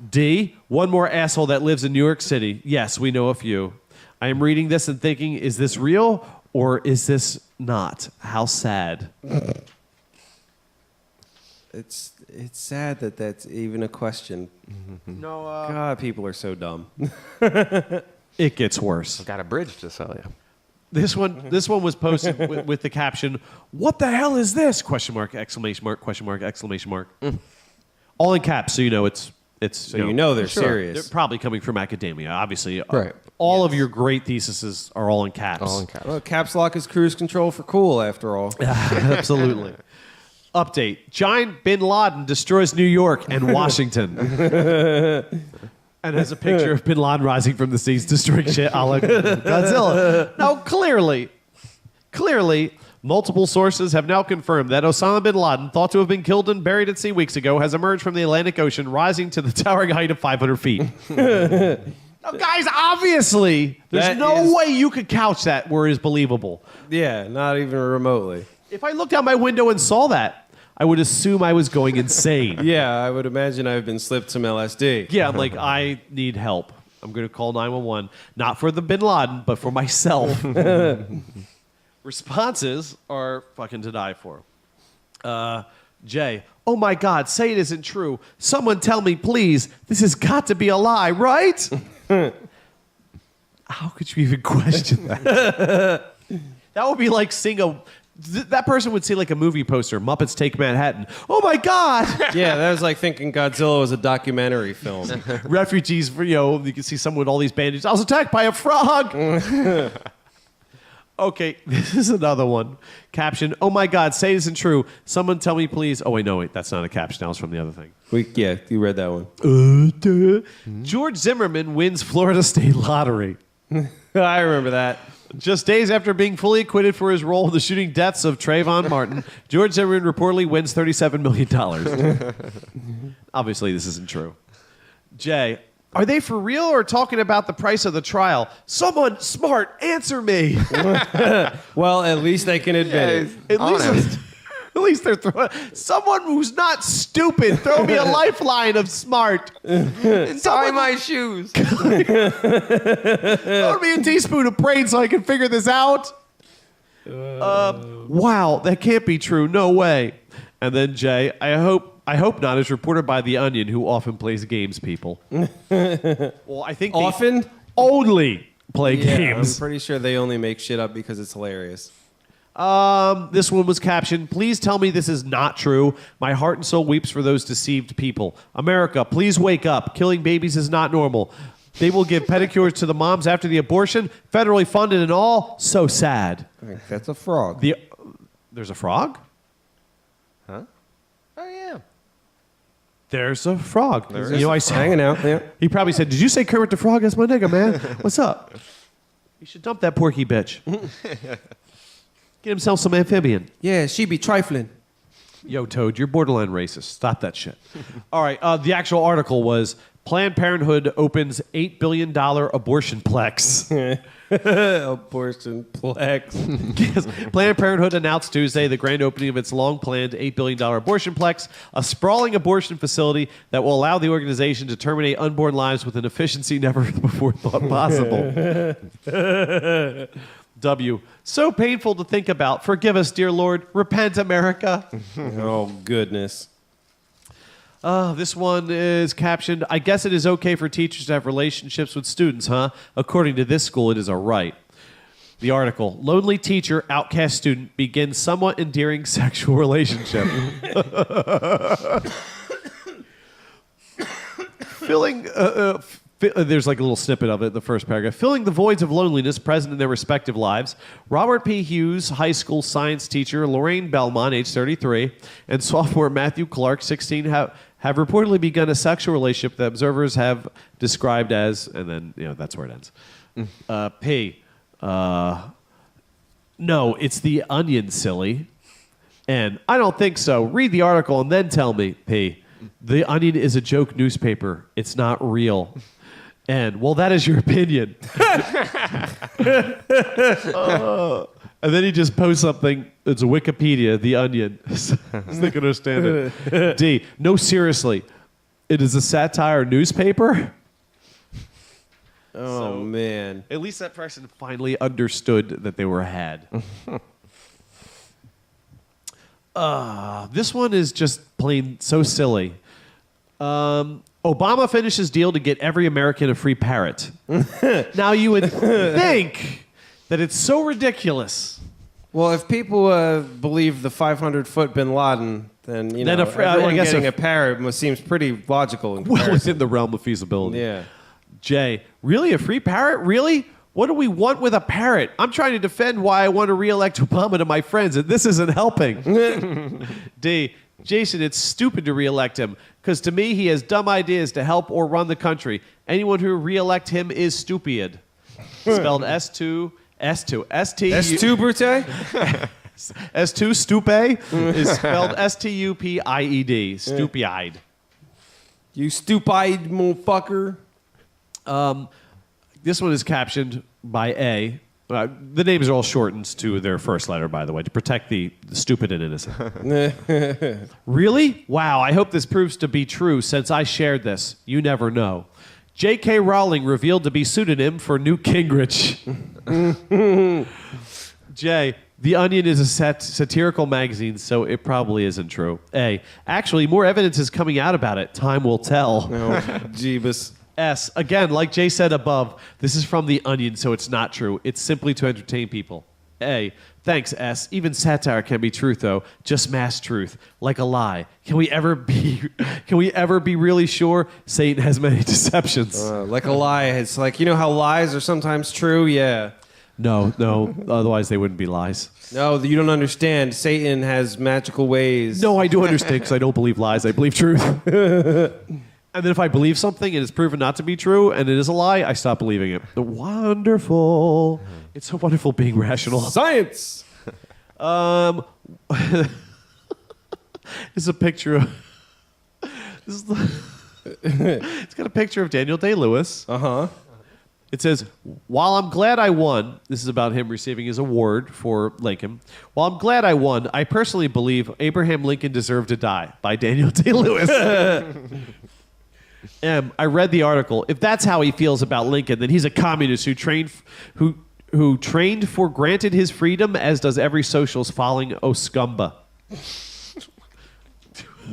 D, one more asshole that lives in New York City. Yes, we know a few. I am reading this and thinking, is this real or is this not? How sad. It's sad that that's even a question. No, God, people are so dumb. it gets worse. I've got a bridge to sell you. This one was posted with the caption, "What the hell is this?" Question mark, exclamation mark, question mark, exclamation mark. All in caps, so you know it's So you know they're serious. They're probably coming from academia. Obviously, Right. all of your great theses are all in caps. All in caps. Well, caps lock is cruise control for cool, after all. Absolutely. Update: Giant Bin Laden destroys New York and Washington. And has a picture of Bin Laden rising from the seas, destroying shit a la Godzilla. Now, clearly, multiple sources have now confirmed that Osama bin Laden, thought to have been killed and buried at sea weeks ago, has emerged from the Atlantic Ocean, rising to the towering height of 500 feet. Now, guys, obviously, there's no way you could couch that where it is believable. Yeah, not even remotely. If I looked out my window and saw that, I would assume I was going insane. Yeah, I would imagine I've been slipped some LSD. Yeah, I'm like, I need help. I'm going to call 911, not for the Bin Laden, but for myself. Responses are fucking to die for. Jay, oh my God, say it isn't true. Someone tell me, please. This has got to be a lie, right? How could you even question that? That would be like seeing that person would see like a movie poster, Muppets Take Manhattan. Oh my God! Yeah, that was like thinking Godzilla was a documentary film. Refugees, you can see someone with all these bandages. I was attacked by a frog! Okay, this is another one. Caption, oh my God, say it isn't true. Someone tell me please. Oh, wait, that's not a caption. That was from the other thing. Yeah, you read that one. George Zimmerman wins Florida State Lottery. I remember that. Just days after being fully acquitted for his role in the shooting deaths of Trayvon Martin, George Zimmerman reportedly wins $37 million. Obviously, this isn't true. Jay, are they for real or talking about the price of the trial? Someone smart, answer me. Well, at least they can admit it. At least they're throwing someone who's not stupid. Throw me a lifeline of smart. Tie my shoes. Throw me a teaspoon of brain so I can figure this out. Wow, that can't be true. No way. And then Jay, I hope not, is reported by The Onion, who often plays games. People. Well, I think Often? only play Yeah, games. I'm pretty sure they only make shit up because it's hilarious. This one was captioned, please tell me this is not true. My heart and soul weeps for those deceived people. America, please wake up. Killing babies is not normal. They will give pedicures to the moms after the abortion, federally funded and all. So sad. I think that's a frog. There's a frog? Huh? Oh, yeah. There's a frog. I saw hanging out. Yeah. He probably said, did you say Kermit the Frog? That's my nigga, man. What's up? You should dump that porky bitch. Get himself some amphibian. Yeah, she be trifling. Yo, Toad, you're borderline racist. Stop that shit. All right, the actual article was Planned Parenthood opens $8 billion abortion plex. Abortion plex. Planned Parenthood announced Tuesday the grand opening of its long-planned $8 billion abortion plex, a sprawling abortion facility that will allow the organization to terminate unborn lives with an efficiency never before thought possible. W. So painful to think about. Forgive us, dear Lord. Repent, America. Oh, goodness. This one is captioned, I guess it is okay for teachers to have relationships with students, huh? According to this school, it is a right. The article, lonely teacher, outcast student, begins somewhat endearing sexual relationship. There's like a little snippet of it, the first paragraph. Filling the voids of loneliness present in their respective lives, Robert P. Hughes, high school science teacher, Lorraine Belmont, age 33, and sophomore Matthew Clark, 16, have reportedly begun a sexual relationship that observers have described as, and then, that's where it ends. P. No, it's the Onion, silly. And I don't think so. Read the article and then tell me. P. The Onion is a joke newspaper. It's not real. And, well, that is your opinion. And then he just posts something. It's a Wikipedia, The Onion. They can understand it. D. No, seriously. It is a satire newspaper? Oh, man. At least that person finally understood that they were had. This one is just plain so silly. Obama finishes deal to get every American a free parrot. Now you would think that it's so ridiculous. Well, if people believe the 500-foot Bin Laden, then everyone getting a parrot seems pretty logical. Well, within the realm of feasibility. Yeah. Jay, really a free parrot? Really? What do we want with a parrot? I'm trying to defend why I want to re-elect Obama to my friends, and this isn't helping. D. Jason, it's stupid to re-elect him, because to me, he has dumb ideas to help or run the country. Anyone who re-elect him is stupid. Spelled S2, S2, S-T... S2, Brute? S2, stupe, is spelled S-T-U-P-I-E-D. Stupid. You stupid motherfucker. This one is captioned by A. The names are all shortened to their first letter, by the way, to protect the stupid and innocent. Really? Wow, I hope this proves to be true since I shared this. You never know. J.K. Rowling revealed to be pseudonym for Newt Gingrich. J. The Onion is a satirical magazine, so it probably isn't true. A. Actually, more evidence is coming out about it. Time will tell. Oh, Jeebus. S. Again, like Jay said above, this is from The Onion, so it's not true. It's simply to entertain people. A. Thanks, S. Even satire can be truth, though. Just mass truth, like a lie. Can we ever be really sure? Satan has many deceptions. Like a lie. It's like, how lies are sometimes true? Yeah. No. Otherwise, they wouldn't be lies. No, you don't understand. Satan has magical ways. No, I do understand because I don't believe lies. I believe truth. And then if I believe something and it's proven not to be true and it is a lie, I stop believing it. Wonderful. It's so wonderful being rational. Science! This is a picture of... It's got a picture of Daniel Day-Lewis. Uh-huh. It says, while I'm glad I won, this is about him receiving his award for Lincoln. While I'm glad I won, I personally believe Abraham Lincoln deserved to die, by Daniel Day-Lewis. M, I read the article. If that's how he feels about Lincoln, then he's a communist who trained for granted his freedom, as does every socialist following Oscumba.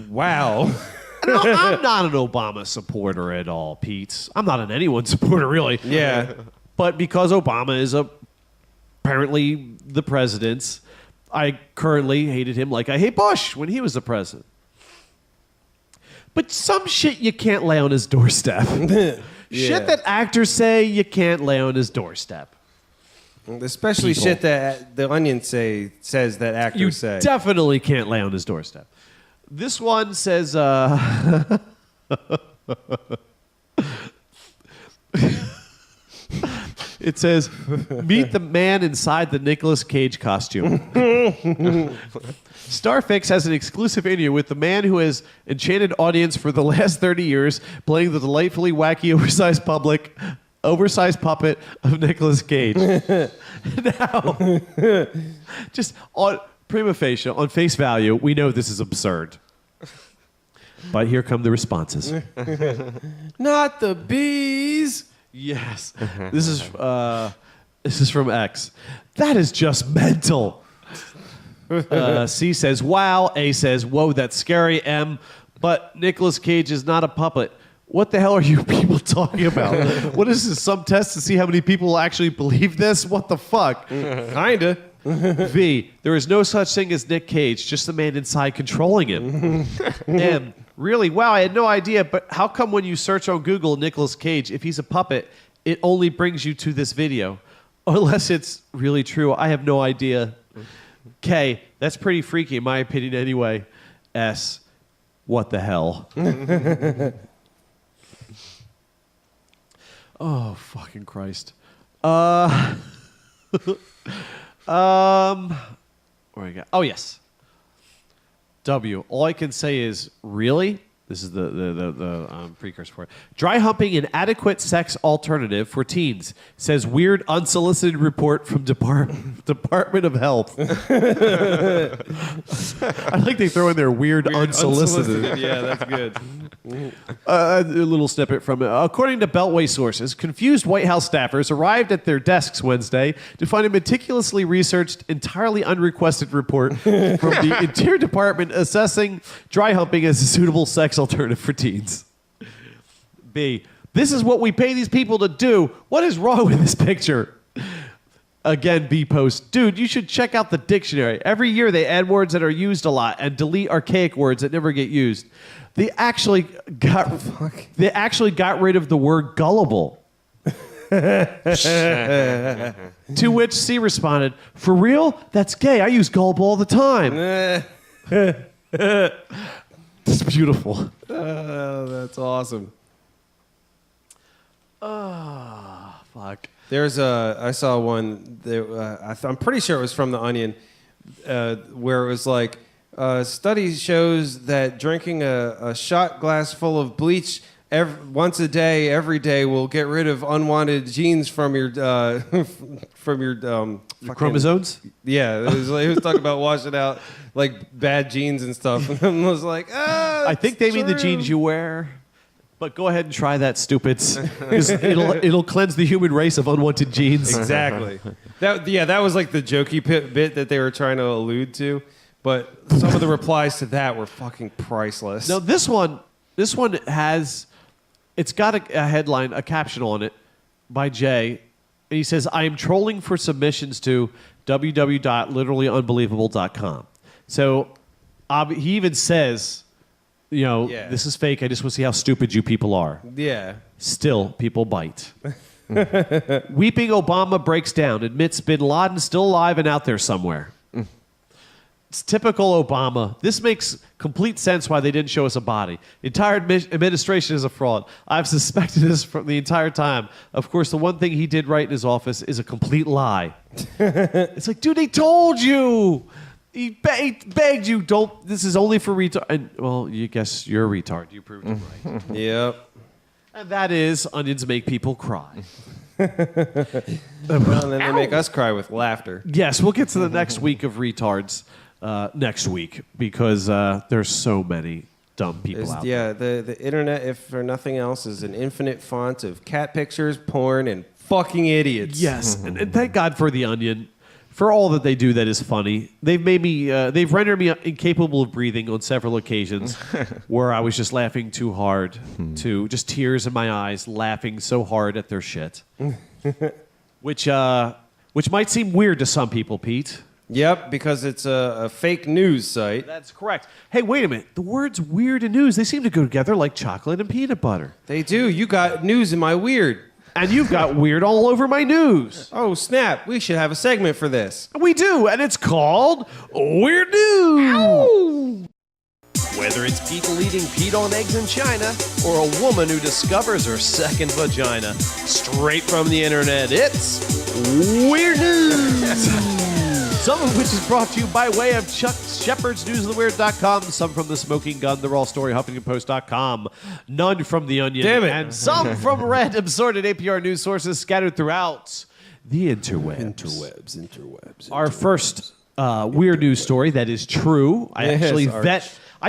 Wow. I'm not an Obama supporter at all, Pete. I'm not an anyone supporter, really. Yeah. But because Obama is apparently the president, I currently hated him like I hate Bush when he was the president. But some shit you can't lay on his doorstep. Shit that actors say you can't lay on his doorstep. Especially People. shit that The Onion says that actors You say. definitely can't lay on his doorstep. This one says, It says, meet the man inside the Nicolas Cage costume. Starfix has an exclusive interview with the man who has enchanted audience for the last 30 years, playing the delightfully wacky, oversized puppet of Nicolas Cage. Now, just on prima facie, on face value, we know this is absurd. But here come the responses. Not the bees. Yes. This is from X. That is just mental. C says, wow. A says, whoa, that's scary. M, but Nicolas Cage is not a puppet. What the hell are you people talking about? What is this, some test to see how many people actually believe this? What the fuck? Kinda. V, there is no such thing as Nick Cage, just the man inside controlling him. M, really? Wow, I had no idea, but how come when you search on Google Nicolas Cage, if he's a puppet, it only brings you to this video? Unless it's really true, I have no idea. K, that's pretty freaky in my opinion anyway. S, what the hell? Oh, fucking Christ. Where we go? Oh, yes. W. All I can say is, really? This is the precursor for it. Dry humping an adequate sex alternative for teens, says weird unsolicited report from Department of Health. I like they throw in their weird unsolicited. Yeah, that's good. A little snippet from it. According to Beltway sources, confused White House staffers arrived at their desks Wednesday to find a meticulously researched, entirely unrequested report from the Interior Department assessing dry humping as a suitable sex alternative for teens. B. This is what we pay these people to do. What is wrong with this picture? Again, B post. Dude, you should check out the dictionary. Every year they add words that are used a lot and delete archaic words that never get used. They actually got rid of the word gullible. To which C responded, for real? That's gay. I use gullible all the time. It's beautiful. Oh, that's awesome. Oh, fuck. I saw one, I'm pretty sure it was from The Onion, where it was like, study shows that drinking a shot glass full of bleach once a day, every day, will get rid of unwanted genes from your chromosomes? Yeah, it was talking about washing out like bad genes and stuff. And I was like, I think they mean the genes you wear. But go ahead and try that, stupids. 'Cause it'll cleanse the human race of unwanted genes. Exactly. That was like the jokey bit that they were trying to allude to. But some of the replies to that were fucking priceless. Now this one has, it's got a headline, a caption on it by Jay, and he says, "I am trolling for submissions to www.literallyunbelievable.com." So he even says, this is fake. I just want to see how stupid you people are. Yeah. Still, people bite. Weeping Obama breaks down, admits bin Laden still alive and out there somewhere. It's typical Obama. This makes complete sense why they didn't show us a body. The entire administration is a fraud. I've suspected this from the entire time. Of course, the one thing he did right in his office is a complete lie. It's like, dude, they told you. He begged you, don't. This is only for retard. And, well, you guess you're a retard. You proved it right. Yep. And that is, onions make people cry. Well, and then they make us cry with laughter. Yes, we'll get to the next week of retards next week because there's so many dumb people out there. Yeah, the internet, if for nothing else, is an infinite font of cat pictures, porn, and fucking idiots. Yes, and thank God for the Onion. For all that they do that is funny. They've made me, they've rendered me incapable of breathing on several occasions where I was just laughing too hard, just tears in my eyes, laughing so hard at their shit. which might seem weird to some people, Pete. Yep, because it's a fake news site. That's correct. Hey, wait a minute. The words weird and news, they seem to go together like chocolate and peanut butter. They do. You got news in my weird. And you've got weird all over my news. Oh, snap. We should have a segment for this. We do, and it's called Weird News. Ow! Whether it's people eating peat-on eggs in China or a woman who discovers her second vagina, straight from the internet, it's Weird News! Some of which is brought to you by way of Chuck Shepard's NewsOfTheWeird.com, some from The Smoking Gun, The Raw Story, HuffingtonPost.com, none from The Onion, Damn it. and some from random sorted APR news sources scattered throughout the interwebs. Interwebs. Our first weird news story that is true. I Yes, actually Arch.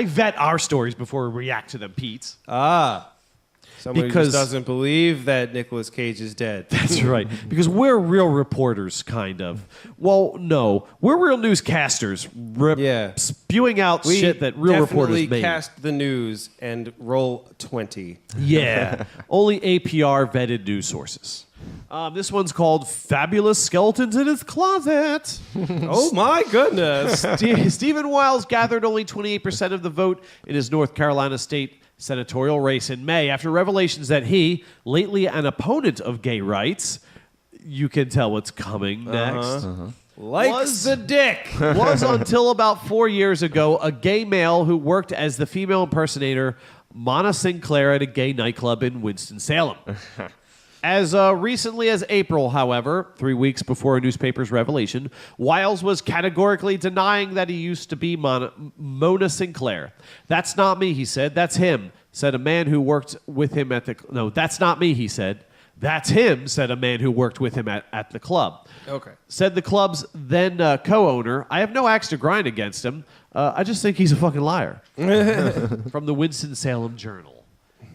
vet our stories before we react to them, Pete. Someone Because- who just doesn't believe that Nicolas Cage is dead. That's right. Because we're real reporters, kind of. Well, no. We're real newscasters. Yeah. Spewing out We shit that real reporters definitely made. cast the news and roll 20. Yeah. Only APR vetted news sources. This one's called Fabulous Skeletons in His Closet. Oh my goodness. Stephen Wiles gathered only 28% of the vote in his North Carolina state senatorial race in May after revelations that he, lately an opponent of gay rights, you can tell what's coming next, Likes the dick. was until about 4 years ago a gay male who worked as the female impersonator Mona Sinclair at a gay nightclub in Winston-Salem. As recently as April, however, 3 weeks before a newspaper's revelation, Wiles was categorically denying that he used to be Mona Sinclair. That's not me, he said. That's him, said a man who worked with him at the... No, that's not me, he said. That's him, said a man who worked with him at the club. Okay. Said the club's then co-owner, I have no axe to grind against him. I just think he's a fucking liar. From the Winston-Salem Journal.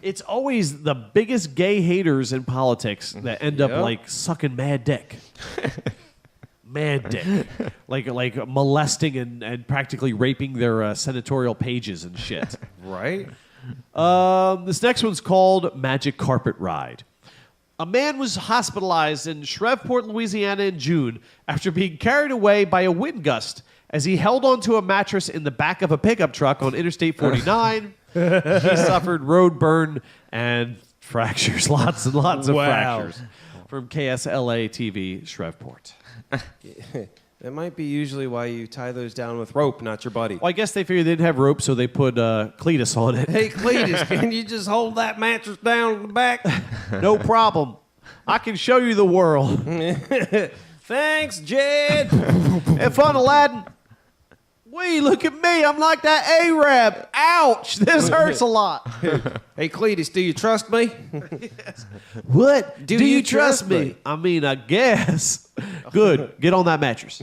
It's always the biggest gay haters in politics that end up Yep. like sucking mad dick. Mad dick. Like molesting and practically raping their senatorial pages and shit. Right? This next one's called Magic Carpet Ride. A man was hospitalized in Shreveport, Louisiana in June after being carried away by a wind gust as he held onto a mattress in the back of a pickup truck on Interstate 49. He suffered road burn and fractures, lots and lots of fractures. From KSLA TV, Shreveport. That might be usually why you tie those down with rope, not your buddy. Well, I guess they figured they didn't have rope, so they put Cletus on it. Hey, Cletus, can you just hold that mattress down in the back? No problem. I can show you the world. Thanks, Jed. Have fun, Aladdin. Wee, look at me. I'm like that Arab. Ouch. This hurts a lot. Hey, Cletus, do you trust me? What? Do you trust me? I mean, I guess. Good. Get on that mattress.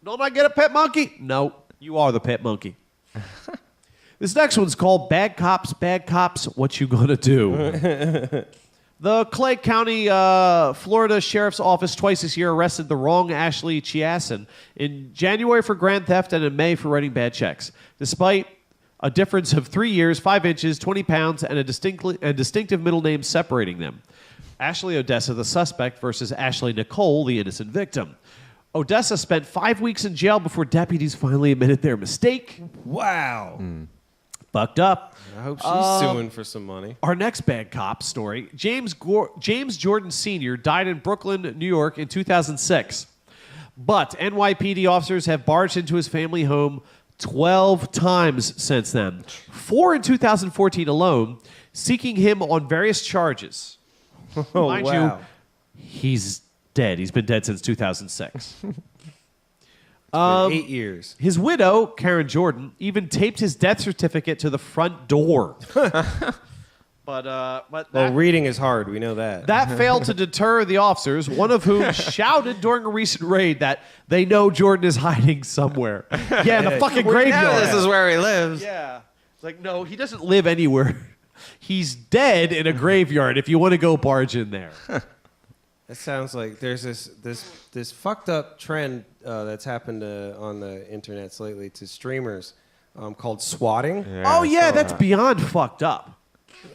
Don't I get a pet monkey? No. You are the pet monkey. This next one's called Bad Cops, What You Gonna Do? The Clay County, Florida Sheriff's Office twice this year arrested the wrong Ashley Chiasson in January for grand theft and in May for writing bad checks. Despite a difference of 3 years, 5 inches, 20 pounds, and a distinctive middle name separating them. Ashley Odessa, the suspect, versus Ashley Nicole, the innocent victim. Odessa spent 5 weeks in jail before deputies finally admitted their mistake. Wow. Fucked up. I hope she's suing for some money. Our next bad cop story. James Jordan Sr. died in Brooklyn, New York in 2006. But NYPD officers have barged into his family home 12 times since then. 4 in 2014 alone, seeking him on various charges. Oh, Mind wow. you, he's dead. He's been dead since 2006. Been 8 years. His widow, Karen Jordan, even taped his death certificate to the front door. But Well, that, reading is hard. We know that. that failed to deter the officers, one of whom shouted during a recent raid that they know Jordan is hiding somewhere. Yeah, in the fucking graveyard. This is where he lives. Yeah. It's like, no, he doesn't live anywhere. He's dead in a graveyard if you want to go barge in there. That sounds like there's this fucked up trend that's happened on the internets lately to streamers called swatting. Oh, yeah, that's beyond fucked up.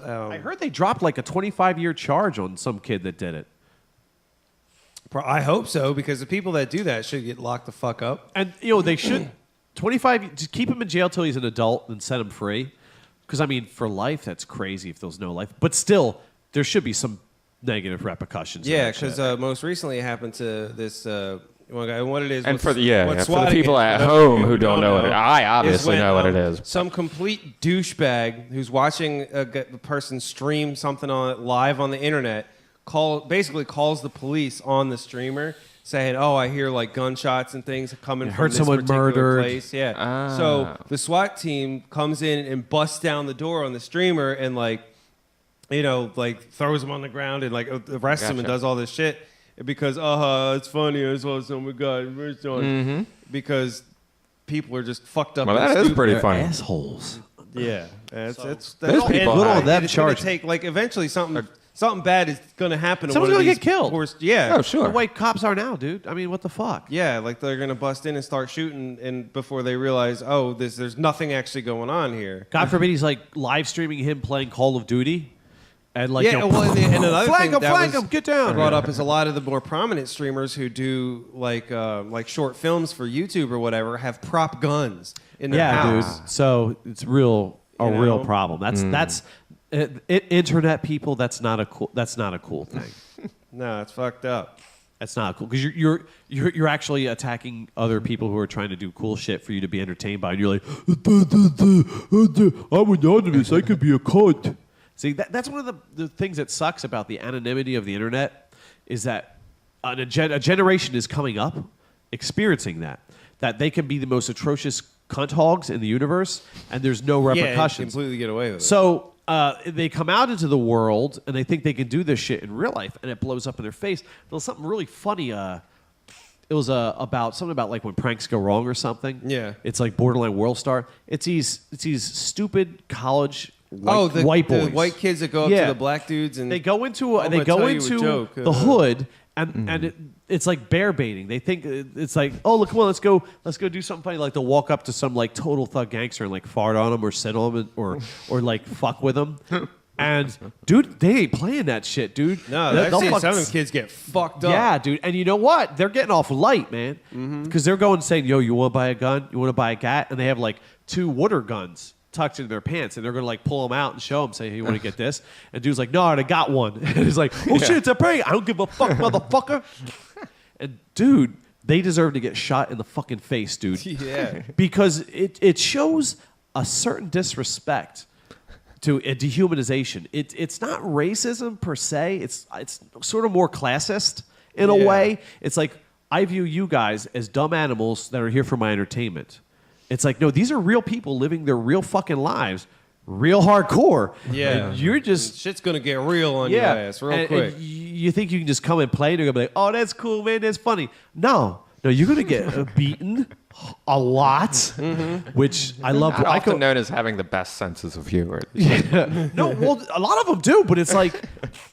Um, I heard they dropped like a 25-year charge on some kid that did it. I hope so, because the people that do that should get locked the fuck up. And, you know, they should 25, just keep him in jail till he's an adult and set him free. Because, I mean, for life, that's crazy if there's no life. But still, there should be some negative repercussions. Yeah, because most recently it happened to this And what it is, And what's- for the what for the swatting people is, at for those home of you who don't know what it is, I obviously when, know what it is. Some complete douchebag who's watching a person stream something on it live on the internet basically calls the police on the streamer, saying, "Oh, I hear like gunshots and things coming from heard this someone particular murdered." place." Yeah. So the SWAT team comes in and busts down the door on the streamer and like throws him on the ground and like arrests him and Gotcha. does all this shit because it's funny. I saw someone got because people are just fucked up. Well, and that is stupid. pretty They're funny. assholes. Yeah, that's Those people and hide. Little of them it's gonna charge. take like eventually something bad is gonna happen. To Someone's one of gonna these get killed. Yeah. Oh, sure. The way cops are now, dude. I mean, what the fuck? Yeah, like they're gonna bust in and start shooting, and before they realize, there's nothing actually going on here. God forbid he's like live streaming him playing Call of Duty, and like Yeah, well, and another flank thing him, that flank was him, get down. brought up is a lot of the more prominent streamers who do like short films for YouTube or whatever have prop guns in their Yeah, house. dude. So it's a real know? problem. That's internet people. That's not a cool thing. No, it's fucked up. That's not cool because you're actually attacking other people who are trying to do cool shit for you to be entertained by, and you're like, I'm anonymous. I could be a cunt. See, that's one of the things that sucks about the anonymity of the internet is that a generation is coming up experiencing that they can be the most atrocious cunt hogs in the universe, and there's no Yeah, repercussions. completely get away with it. So they come out into the world and they think they can do this shit in real life, and it blows up in their face. There was something really funny. It was about something about like when pranks go wrong or something. Yeah. It's like borderline world star. It's these stupid college white, the white boys, the white kids that go up Yeah. to the black dudes and they go into I'm gonna tell you a joke. the hood and it's like bear baiting. They think it's like, oh look, come on, let's go do something funny. Like they'll walk up to some like total thug gangster and like fart on him or sit on him or like fuck with him. And dude, they ain't playing that shit, dude. No, They'll I've seen fuck- some of them kids get fucked up. yeah, dude. And you know what? They're getting off light, man. Because they're going saying, yo, you want to buy a gun? You want to buy a gat? And they have like 2 water guns tucked into their pants. And they're going to like pull them out and show them, say, hey, you want to get this? And dude's like, no, I got one. And he's like, oh shit, it's a prank. I don't give a fuck, motherfucker. And dude, they deserve to get shot in the fucking face, dude. Yeah. Because it shows a certain disrespect to a dehumanization. It's not racism per se. It's sort of more classist in a Yeah. way. It's like I view you guys as dumb animals that are here for my entertainment. It's like, no, these are real people living their real fucking lives, real hardcore. Yeah. And you're just Shit's gonna get real on yeah. your ass real And quick. you think you can just come and play and you're gonna be like, oh, that's cool, man, that's funny. No, you're gonna get beaten a lot, which I love. I Often co- known as having the best senses of humor. no, well, a lot of them do, but it's like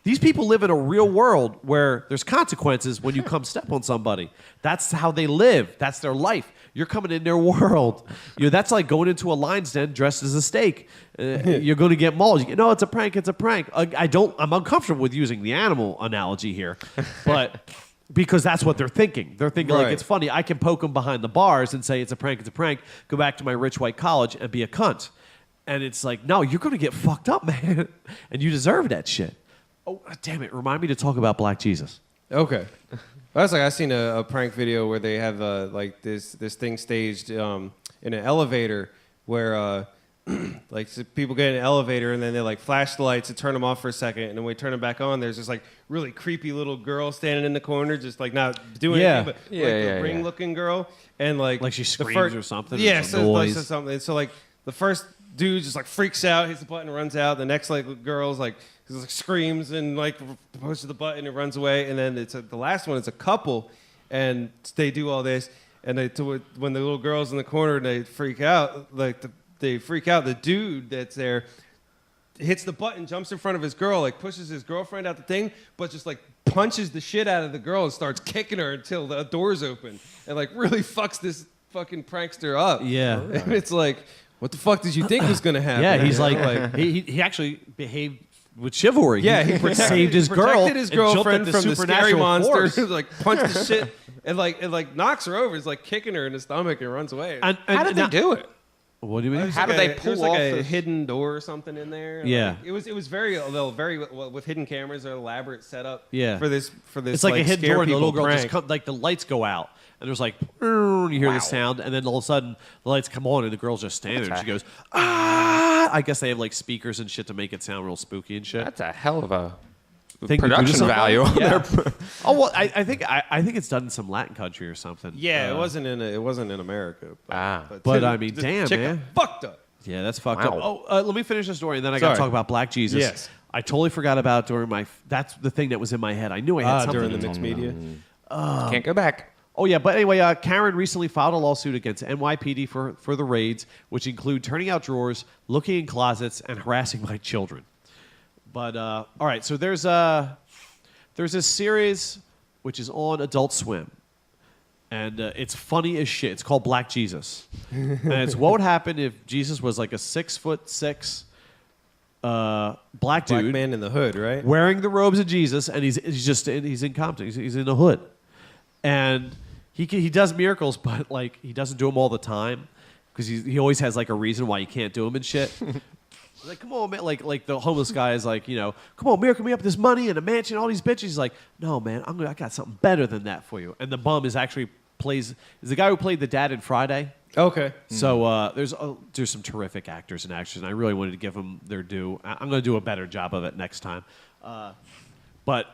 these people live in a real world where there's consequences when you come step on somebody. That's how they live. That's their life. You're coming in their world. That's like going into a lion's den dressed as a steak. You're going to get mauled. No, it's a prank. It's a prank. I'm uncomfortable with using the animal analogy here, but because that's what they're thinking. They're thinking like Right. it's funny. I can poke them behind the bars and say it's a prank. It's a prank. Go back to my rich white college and be a cunt. And it's like, no, you're going to get fucked up, man, and you deserve that shit. Oh, damn it! Remind me to talk about Black Jesus. Okay. That's like I seen a prank video where they have like this thing staged in an elevator where like so people get in an elevator and then they like flash the lights and turn them off for a second, and then when we turn them back on, there's this like really creepy little girl standing in the corner, just like not doing Yeah. anything, but Yeah, like yeah, a ring looking girl, and like she the screams or something, or Yeah, some so like noise. says something. So like the first dude just like freaks out, hits the button, runs out. The next like girl's like screams and like pushes the button and runs away. And then the last one is a couple, and they do all this. And when the little girl's in the corner and they freak out, they freak out. The dude that's there hits the button, jumps in front of his girl, like pushes his girlfriend out the thing, but just like punches the shit out of the girl and starts kicking her until the door's open, and like really fucks this fucking prankster up. Yeah. And it's like, what the fuck did you think was gonna happen? Yeah, he's You know, like he actually behaved with chivalry. yeah, he saved his girl, protected his and jumped at girlfriend the from the scary supernatural monster, force. like punched the shit, and like knocks her over. He's like kicking her in the stomach and runs away. And How did they do it? What do you mean? How do they pull There's like off a this? hidden door or something in there. Yeah. Like, it was very with hidden cameras, an elaborate setup. Yeah. For this It's like a hidden scare door, and the little people girl just prank. come, like the lights go out, and there's like, you hear the sound, and then all of a sudden the lights come on, and the girl's just standing there, and she goes, ah! I guess they have like speakers and shit to make it sound real spooky and shit. That's a hell of a Thing to do to production something? value. Yeah. Oh well, I think it's done in some Latin country or something. Yeah, it wasn't in America. But I mean, the damn, chick man. fucked up. Yeah, that's fucked Wow. up. Oh, let me finish the story, and then I got to Sorry. talk about Black Jesus. Yes. I totally forgot about during my. That's the thing that was in my head. I knew I had something During the to mixed media. Can't go back. Oh yeah, but anyway, Karen recently filed a lawsuit against NYPD for the raids, which include turning out drawers, looking in closets, and harassing my children. But all right, so there's this series which is on Adult Swim, and it's funny as shit. It's called Black Jesus, and it's what would happen if Jesus was like a 6'6" black Black dude man in the hood, right? wearing the robes of Jesus, and he's in Compton. He's in the hood, and he does miracles, but like he doesn't do them all the time because he always has like a reason why he can't do them and shit. He's like, come on, man. Like the homeless guy is like, come on, miracle me up this money and a mansion, all these bitches. He's like, no, man, I got something better than that for you. And the bum is the guy who played the dad in Friday. Okay. So there's some terrific actors and actors, and I really wanted to give them their due. I'm going to do a better job of it next time. But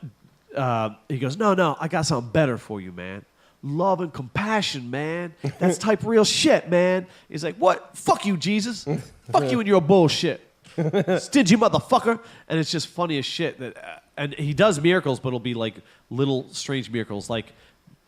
he goes, no, I got something better for you, man. Love and compassion, man. That's type real shit, man. He's like, what? Fuck you, Jesus. Fuck you and your bullshit. Stingy motherfucker. And it's just funny as shit. And he does miracles, but it'll be like little strange miracles. Like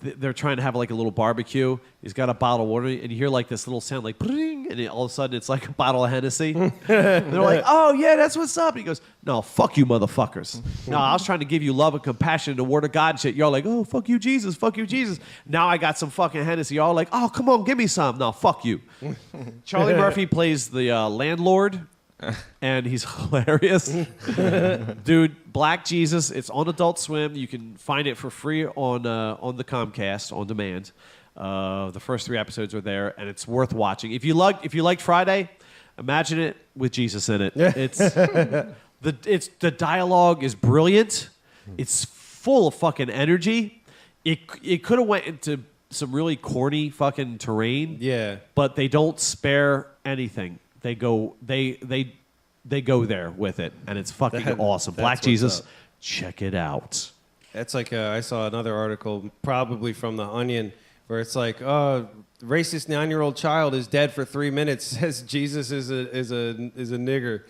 they're trying to have like a little barbecue. He's got a bottle of water, and you hear like this little sound like, "Pring," and all of a sudden it's like a bottle of Hennessy. And they're like, oh, yeah, that's what's up. And he goes, no, fuck you, motherfuckers. No, I was trying to give you love and compassion and the word of God and shit. Y'all like, oh, fuck you, Jesus. Fuck you, Jesus. Now I got some fucking Hennessy. Y'all like, oh, come on, give me some. No, fuck you. Charlie Murphy plays the landlord. And he's hilarious. Dude, Black Jesus, it's on Adult Swim. You can find it for free on the Comcast on demand. The first 3 episodes are there, and it's worth watching. If you liked Friday, imagine it with Jesus in it. The dialogue is brilliant. It's full of fucking energy. It could have went into some really corny fucking terrain. Yeah. But they don't spare anything. They go there with it, and it's fucking awesome. that's Black what's Jesus, up. check it out. That's like I saw another article, probably from The Onion, where it's like, racist 9-year-old child is dead for 3 minutes. Says Jesus is a nigger.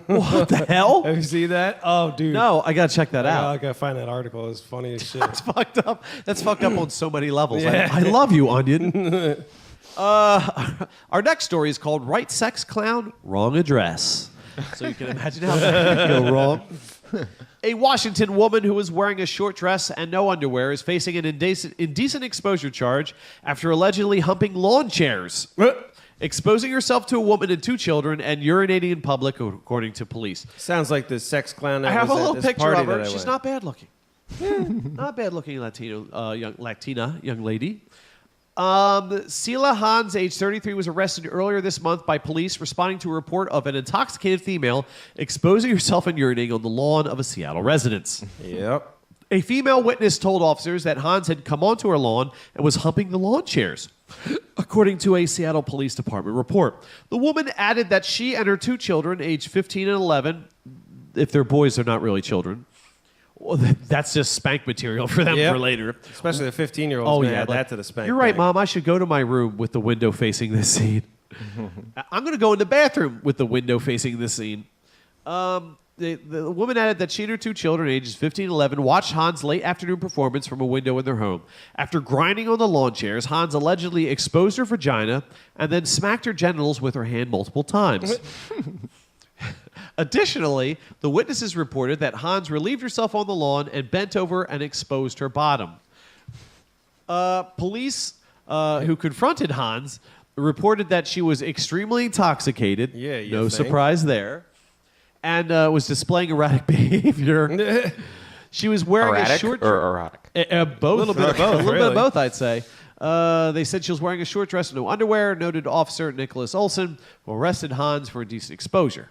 What the hell? Have you seen that? Oh, dude. No, I gotta check that I out. gotta find that article. It's funny as shit. That's fucked up. That's fucked up on so many levels. Yeah. I love you, Onion. Our next story is called Right Sex Clown, Wrong Address. So you can imagine how that could go wrong. A Washington woman who was wearing a short dress and no underwear is facing an indecent exposure charge after allegedly humping lawn chairs, exposing herself to a woman and 2 children, and urinating in public, according to police. Sounds like the sex clown that I have was a at little this picture party of her. that I She's went. not bad looking. Not bad looking Latina young lady. Sela Hans, age 33, was arrested earlier this month by police responding to a report of an intoxicated female exposing herself and urinating on the lawn of a Seattle residence. Yep. A female witness told officers that Hans had come onto her lawn and was humping the lawn chairs, according to a Seattle Police Department report. The woman added that she and her 2 children, aged 15 and 11, if they're boys, they're not really children. Well, that's just spank material for them Yep. for later. Especially the 15-year-olds. Oh, gonna yeah. add that to the spank. You're right, bank. Mom. I should go to my room with the window facing this scene. I'm going to go in the bathroom with the window facing this scene. The woman added that she and her 2 children, ages 15 and 11, watched Hans' late afternoon performance from a window in their home. After grinding on the lawn chairs, Hans allegedly exposed her vagina and then smacked her genitals with her hand multiple times. Additionally, the witnesses reported that Hans relieved herself on the lawn and bent over and exposed her bottom. Police who confronted Hans reported that she was extremely intoxicated. Yeah, you no think? surprise there. And was displaying erratic behavior. She was wearing a Erratic short or erotic? both. A little bit of both, A little bit really. of both, I'd say. They said she was wearing a short dress and no underwear. Noted officer Nicholas Olson who arrested Hans for indecent exposure.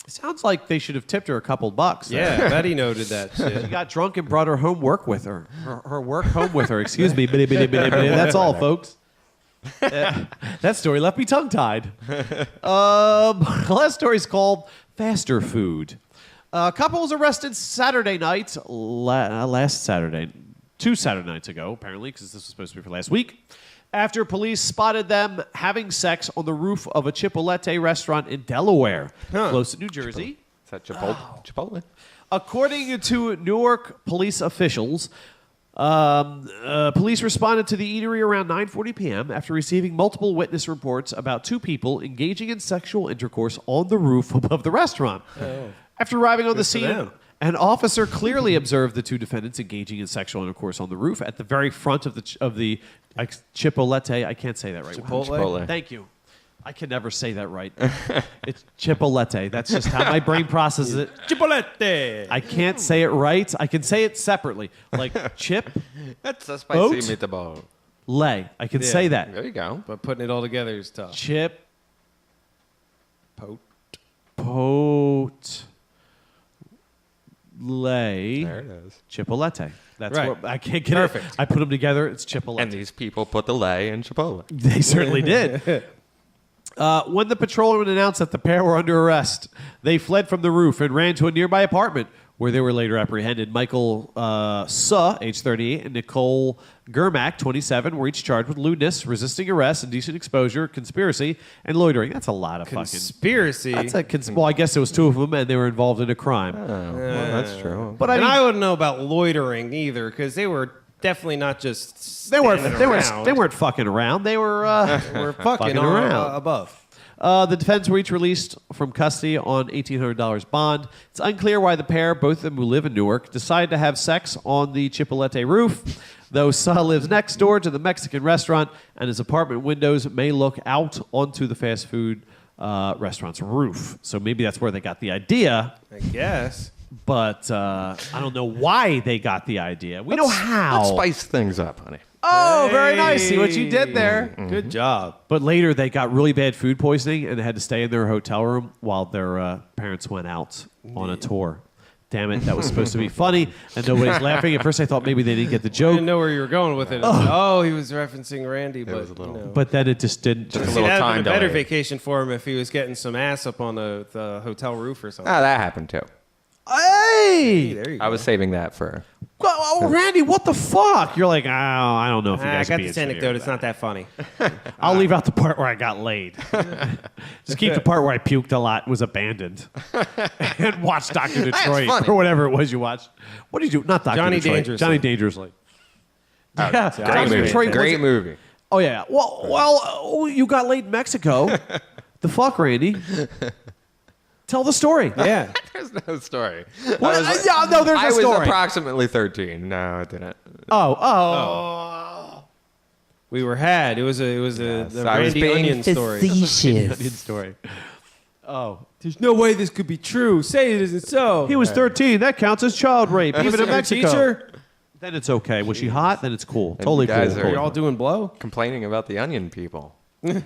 It sounds like they should have tipped her a couple bucks. Yeah, Betty noted that shit. She got drunk and brought her home work with her. Her work home with her. Excuse me. That's all, folks. That story left me tongue-tied. Last story is called Faster Food. A couple was arrested Saturday night, last Saturday, 2 Saturday nights ago, apparently, because this was supposed to be for last week, after police spotted them having sex on the roof of a Chipotle restaurant in Delaware, close to New Jersey. Is that Chipotle? According to Newark police officials, police responded to the eatery around 9:40 p.m. after receiving multiple witness reports about 2 people engaging in sexual intercourse on the roof above the restaurant. After arriving on the scene, them. an officer clearly observed the 2 defendants engaging in sexual intercourse on the roof at the very front of the Chipotle. I can't say that right. Chipotle. Thank you. I can never say that right. It's Chipotle. That's just how my brain processes it. Chipotle. I can't say it right. I can say it separately. Like chip, That's a spicy Oat? meatball. lay. I can say that. There you go. But putting it all together is tough. Chip, Pote. pote, lay, There it is. Chipotle. That's Right. what I can't get Perfect. it. I put them together. It's Chipotle. And these people put the lay in Chipotle. They certainly did. When the patrolman announced that the pair were under arrest, they fled from the roof and ran to a nearby apartment where they were later apprehended. Michael Suh, age 38, and Nicole Germack, 27, were each charged with lewdness, resisting arrest, indecent exposure, conspiracy, and loitering. That's a lot of Conspiracy. fucking... That's a well, I guess it was 2 of them, and they were involved in a crime. Oh, well, that's true. But I and mean, I wouldn't know about loitering either, because they were definitely not just they weren't fucking around. They were We're fucking around. above. The defendants were each released from custody on $1,800 bond. It's unclear why the pair, both of them who live in Newark, decided to have sex on the Chipotle roof, though Suh lives next door to the Mexican restaurant, and his apartment windows may look out onto the fast food restaurant's roof. So maybe that's where they got the idea, I guess. but I don't know why they got the idea. We know how. Let's spice things up, honey. Oh, very nice. See what you did there. Good job. But later, they got really bad food poisoning and had to stay in their hotel room while their parents went out on a tour. Damn it, that was supposed to be funny, and nobody's laughing. At first, I thought maybe they didn't get the I joke, didn't know where you were going with it. Oh, he was referencing Randy, but was a little- you know. but then it just didn't. Just a See, little that'd time been a better delay. vacation for him if he was getting some ass up on the hotel roof or something. Ah, that happened too. Hey! There you go. I was saving that for. Oh, Randy, what the fuck? You're like, oh, I don't know if you I guys got would be this interested anecdote. in It's not that funny. that. I'll leave out the part where I got laid. Just keep the part where I puked a lot, was abandoned, and watched Dr. Detroit funny. or whatever it was you watched. What did you do? Not Dr. Johnny Detroit. Dangerously. Johnny Dangerously. Yeah, Great Dr. movie. Detroit was- Great movie. Oh yeah. Well, you got laid in Mexico. The fuck, Randy? Tell the story. Yeah. There's no story. Well, yeah, no, there's a I was story. approximately 13. No, I didn't. Oh. We were had. It was the I was Randy being Onion story. Onion story. Oh. There's no way this could be true. Say it isn't so. He was 13. That counts as child rape, even in your Mexico. teacher. Then it's okay. Was she hot? Then it's cool. And Totally you guys cool. are- You're all doing blow. Complaining about the onion people.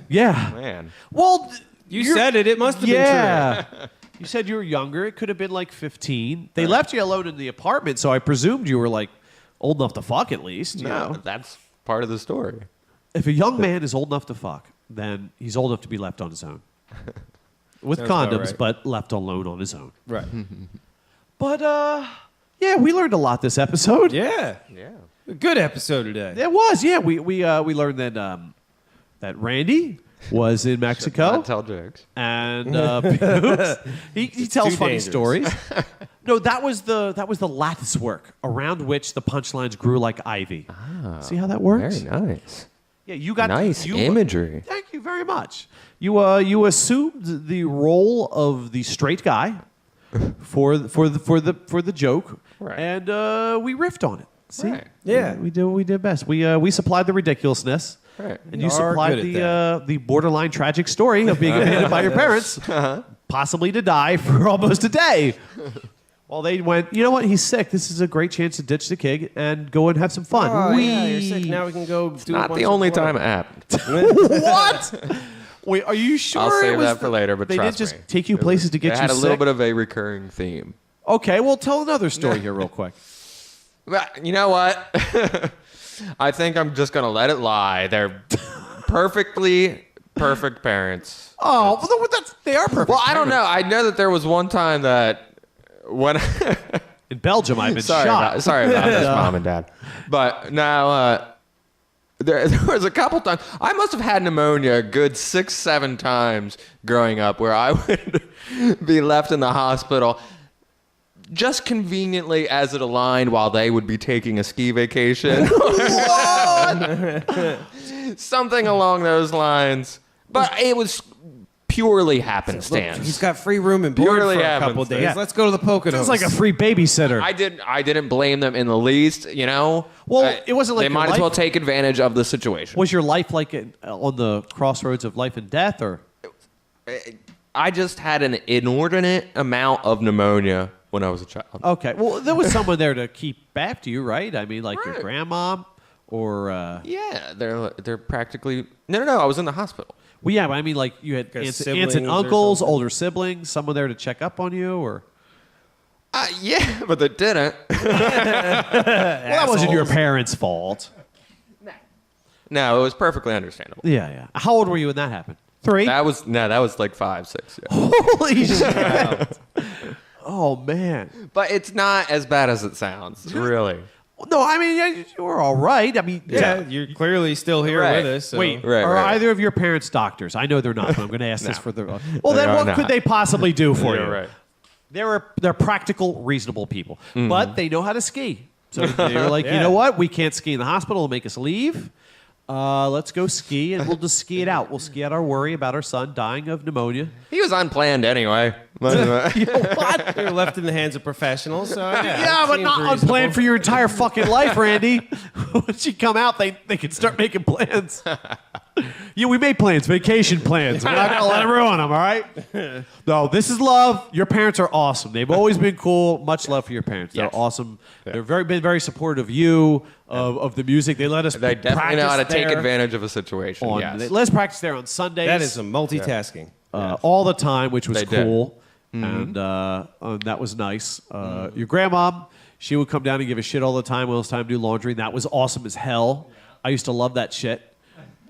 Yeah. Man. Well, You said it. It must have been yeah. You said you were younger. It could have been like 15. They left you alone in the apartment, so I presumed you were like old enough to fuck at least. You No, know? that's part of the story. If a young man is old enough to fuck, then he's old enough to be left on his own. With Sounds about condoms, right. but left alone on his own. true. Right. But, yeah, we learned a lot this episode. Yeah. Yeah. A good episode today. It was, yeah. We learned that that Randy was in Mexico. Not tell jokes. And Poops, he tells too funny dangerous. stories. No, that was the lattice work around which the punchlines grew like ivy. See how that works? Very nice. Yeah, you got Nice you, imagery. Thank you very much. You assumed the role of the straight guy for the joke, Right. and we riffed on it. See, Right. Yeah. we did what we did best. We supplied the ridiculousness. Right. And you You are supplied good at the borderline tragic story of being abandoned by your parents, possibly to die for almost a day. Well, they went, you know what? He's sick. This is a great chance to ditch the kid and go and have some fun. Oh, yeah, you're sick. Now we can go do a Not bunch the of only fun. time it happened. What? Wait, are you sure? I'll save it was that for later, but they trust didn't just me. take you places to get It you had a little sick? bit of a recurring theme. Okay, well, tell another story here real quick. But you know what? I think I'm just going to let it lie. They're perfectly perfect parents. Oh, well, they are perfect. Well, I don't know. I know that there was one time that when In Belgium, I've been sorry shot. about this, mom and dad. But now there was a couple times. I must have had pneumonia a good 6-7 times growing up, where I would be left in the hospital just conveniently as it aligned while they would be taking a ski vacation. Something along those lines. But it was purely happenstance. He's got free room and board Purely for a couple happenstance. days. Yeah. Let's go to the Poconos. It's like a free babysitter. I didn't blame them in the least, you know. Well, it wasn't like they your might as well life- take advantage of the situation. Was your life like on the crossroads of life and death, or? I just had an inordinate amount of pneumonia when I was a child. Okay, well, there was someone there to keep after you, right? I mean, like your Right. grandma, or Yeah, they're practically no. I was in the hospital. well, yeah. But I mean, like you had Got aunts siblings and or uncles, something? older siblings, someone there to check up on you, or Yeah, but they didn't. well, that wasn't your parents' fault. No, it was perfectly understandable. Yeah, yeah. How old were you when that happened? 3. That was like 5, 6. Yeah. Holy shit! Oh man. But it's not as bad as it sounds, really. No, I mean yeah, you were all right. I mean, Yeah, you're clearly still here Right. with us. So. Wait, Right, are right. either of your parents doctors? I know they're not, but I'm going to ask this No. for the. Well, then They are what not. could they possibly do for You're you? right. They're practical, reasonable people, but they know how to ski. So they're like, you Yeah. know what? We can't ski in the hospital. It'll make us leave. Let's go ski, and we'll just ski it out. We'll ski out our worry about our son dying of pneumonia. He was unplanned anyway. What? You're left in the hands of professionals. So yeah, Yeah, it but seems not reasonable. unplanned for your entire fucking life, Randy. Once you come out, they can start making plans. Yeah, we made plans, vacation plans. We're not gonna let them ruin them, all right? No, this is love. Your parents are awesome. They've always been cool. Much love for your parents. They're Yes. awesome. They've been very supportive of you, of the music. They let us They definitely know how to practice take there advantage of a situation. on- Yes. Let's practice there on Sundays. That is some multitasking. All the time, which was They did. cool, and that was nice. Your grandma, she would come down and give a shit all the time when it was time to do laundry, and that was awesome as hell. I used to love that shit.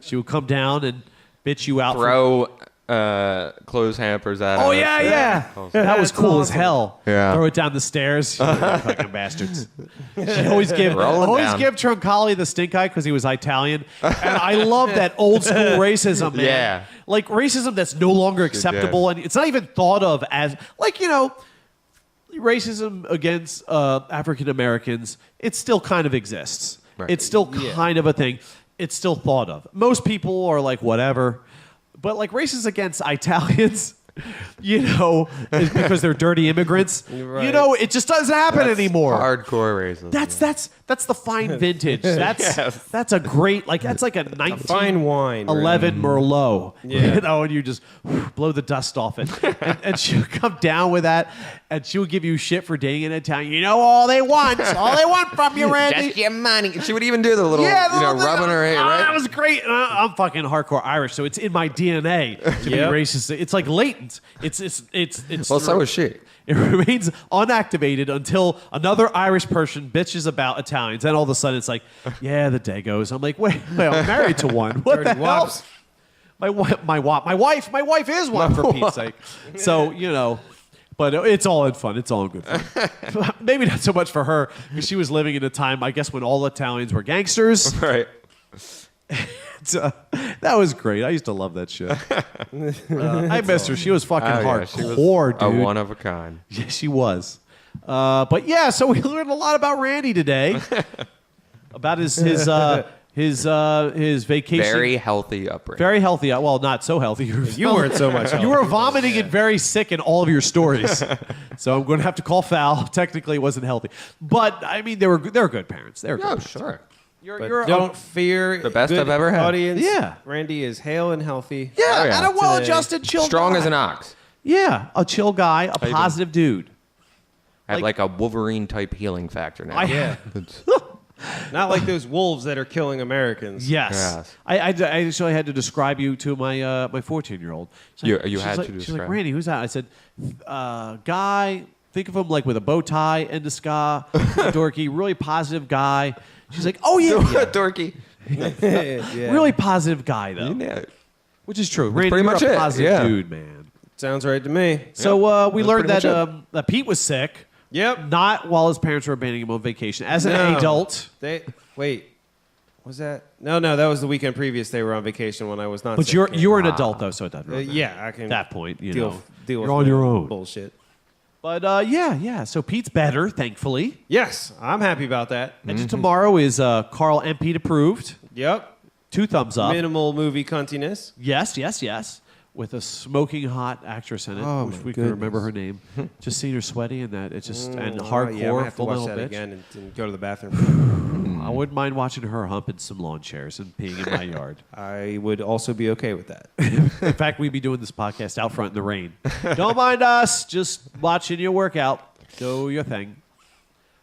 She would come down and bitch you out. Throw clothes hampers at Oh us. yeah. That was cool as hell. Yeah. Throw it down the stairs. You fucking bastards. She always give Rolling down. Troncalli the stink eye because he was Italian, and I love that old school racism, man. Yeah. Like racism that's no longer acceptable, and it's not even thought of as like racism against African Americans. It still kind of exists. Right. It's still kind of a thing. It's still thought of. Most people are like whatever. But like races against Italians, is because they're dirty immigrants. Right. It just doesn't happen anymore. Hardcore racism. That's the fine vintage. That's a great that's like a 1911 fine wine, Merlot. Yeah. And you just blow the dust off it. and she would come down with that, and she would give you shit for dating an Italian. All they want from you, Randy. Just your money. She would even do the little, rubbing her hair, right? That was great. I'm fucking hardcore Irish, so it's in my DNA to be racist. It's like latent. It's Well, so is she. It remains unactivated until another Irish person bitches about Italians. Then all of a sudden it's like, yeah, the Dagos. I'm like, wait, I'm married to one. What Dirty the hell? wops. My wife is one for Pete's sake. So but it's all in fun. It's all in good fun. Maybe not so much for her because she was living in a time, I guess, when all Italians were gangsters. Right. That was great. I used to love that shit. I missed her. She was fucking She was hardcore, a dude. one of a kind. Yeah, she was. But yeah, so we learned a lot about Randy today. About his vacation. Very healthy upbringing. Very healthy. Well, not so healthy. You weren't so much. You were vomiting and very sick in all of your stories. So I'm going to have to call foul. Technically, it wasn't healthy, but I mean, they're good parents. They're Oh, good. sure. You're Don't fear The best good I've ever had. Audience. Yeah. Randy is hale and healthy. yeah, Oh, yeah. and a well-adjusted, chill Strong guy. as an ox. Yeah, a chill guy, a you doing? positive dude. At like a Wolverine type healing factor now. Yeah. Not like those wolves that are killing Americans. Yes. Yes. I actually had to describe you to my my 14-year-old. You She's had like, to She's like, describe. Randy, who's that? I said, guy. Think of him like with a bow tie and a scar, dorky, really positive guy. She's like, oh yeah, Dorky. Yeah. really positive guy though, Yeah. which is true. Randy, pretty you're much a it, positive yeah. dude, man. Sounds right to me. So we That's learned pretty that much that Pete was sick. Yep. Not while his parents were abandoning him on vacation. As an No. adult. Wait. Was that? No, that was the weekend previous. They were on vacation when I was not. But sick. you're an adult though, so it doesn't. Really matter. Yeah, I can. At that point, you deal know, with you're on your my own. bullshit. But yeah. So Pete's better, thankfully. Yes, I'm happy about that. And tomorrow is Carl and Pete approved. Yep. 2 thumbs up. Minimal movie cuntiness. Yes. With a smoking hot actress in it. Oh, Wish my we could remember goodness. her name. Just seen her sweaty and that. It's just and Yeah, I hardcore, might have to full watch metal that bitch. again and go to the bathroom. I wouldn't mind watching her humping some lawn chairs and peeing in my yard. I would also be okay with that. In fact, we'd be doing this podcast out front in the rain. Don't mind us. Just watching you work out. Do your thing.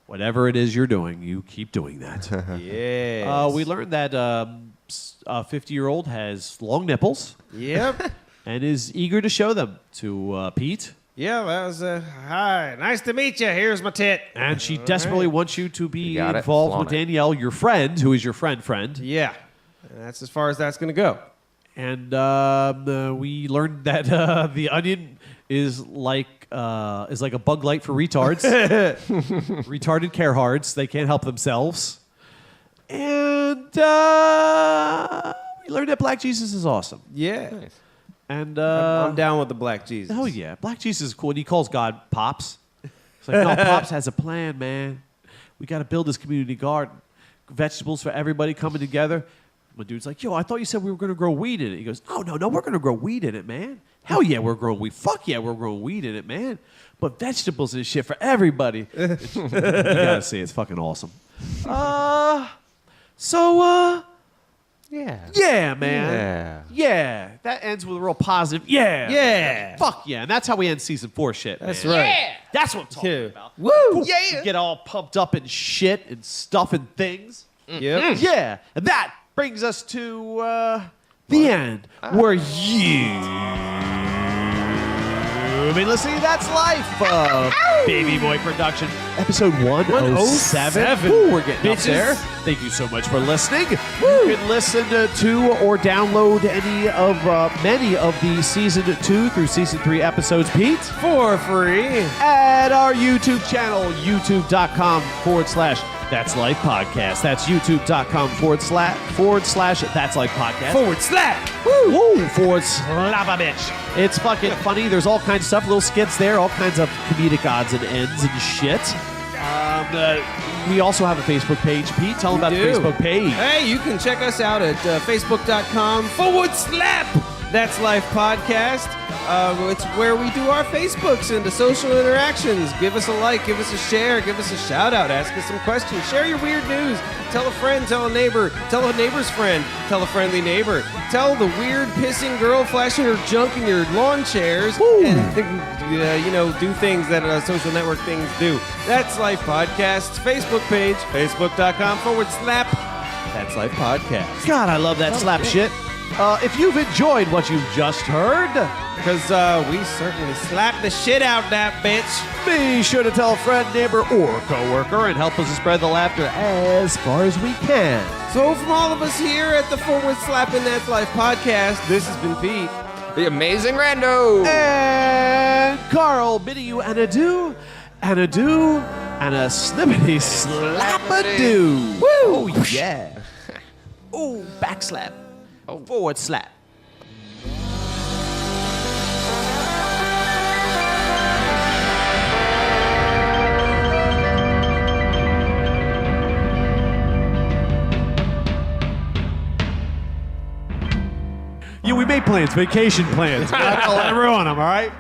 Whatever it is you're doing, you keep doing that. Yeah. We learned that a 50-year-old has long nipples Yep. and is eager to show them to Pete. Yeah, that was hi. Nice to meet you. Here's my tit. And she desperately wants you to be You got it. involved Flaunt with it. Danielle, your friend, who is your friend. Yeah. And that's as far as that's gonna go. And we learned that the Onion is like a bug light for retards. Retarded care hards. They can't help themselves. And we learned that Black Jesus is awesome. Yeah. And I'm down with the Black Jesus. oh yeah, Black Jesus is cool. And he calls God Pops. It's like, no, Pops has a plan, man. We got to build this community garden. Vegetables for everybody coming together. My dude's like, yo, I thought you said we were going to grow weed in it. He goes, oh, no, we're going to grow weed in it, man. Hell yeah, we're growing weed. Fuck yeah, we're growing weed in it, man. But vegetables and shit for everybody. You got to see it. It's fucking awesome. Yeah, man. Yeah. That ends with a real positive, yeah. Yeah. Fuck yeah. And that's how we end season 4 shit, That's man. right. That's what I'm talking Yeah. about. Woo! Yeah. Get all pumped up and shit and stuff and things. Yep. Yeah. And that brings us to the end where you've been listening to That's Life, Baby Boy Production, episode 107. Ooh, we're getting up Bitches. there. Thank you so much for listening. You can listen to or download many of the season 2 through season 3 episodes, Pete, For free. at our YouTube channel, youtube.com/That's Life Podcast. That's youtube.com// That's Life Podcast. Forward slap. Woo! Forward slap a bitch. It's fucking funny. There's all kinds of stuff, little skits there, all kinds of comedic odds and ends and shit. We also have a Facebook page. Pete, tell them about the do. Facebook page. Hey, you can check us out at facebook.com/. That's Life Podcast. It's where we do our Facebooks and the social interactions. Give us a like, give us a share, give us a shout out, ask us some questions, share your weird news, tell a friend, tell a neighbor, tell a neighbor's friend, tell a friendly neighbor, tell the weird pissing girl flashing her junk in your lawn chairs, and do things that social network things do. That's Life Podcast's Facebook page, facebook.com/. That's Life Podcast. God, I love that slap shit. If you've enjoyed what you've just heard, Because we certainly slap the shit out that bitch. be sure to tell a friend, neighbor, or coworker and help us to spread the laughter as far as we can. So from all of us here at the Slapping That's Life podcast, this has been Pete. The amazing Rando. And Carl bidding you an adieu, and a snippety slap-a-doo. Woo! Oh, yeah. Ooh, backslap. Oh, forward slap. Yeah, we made plans, vacation plans. I'll let everyone, all right?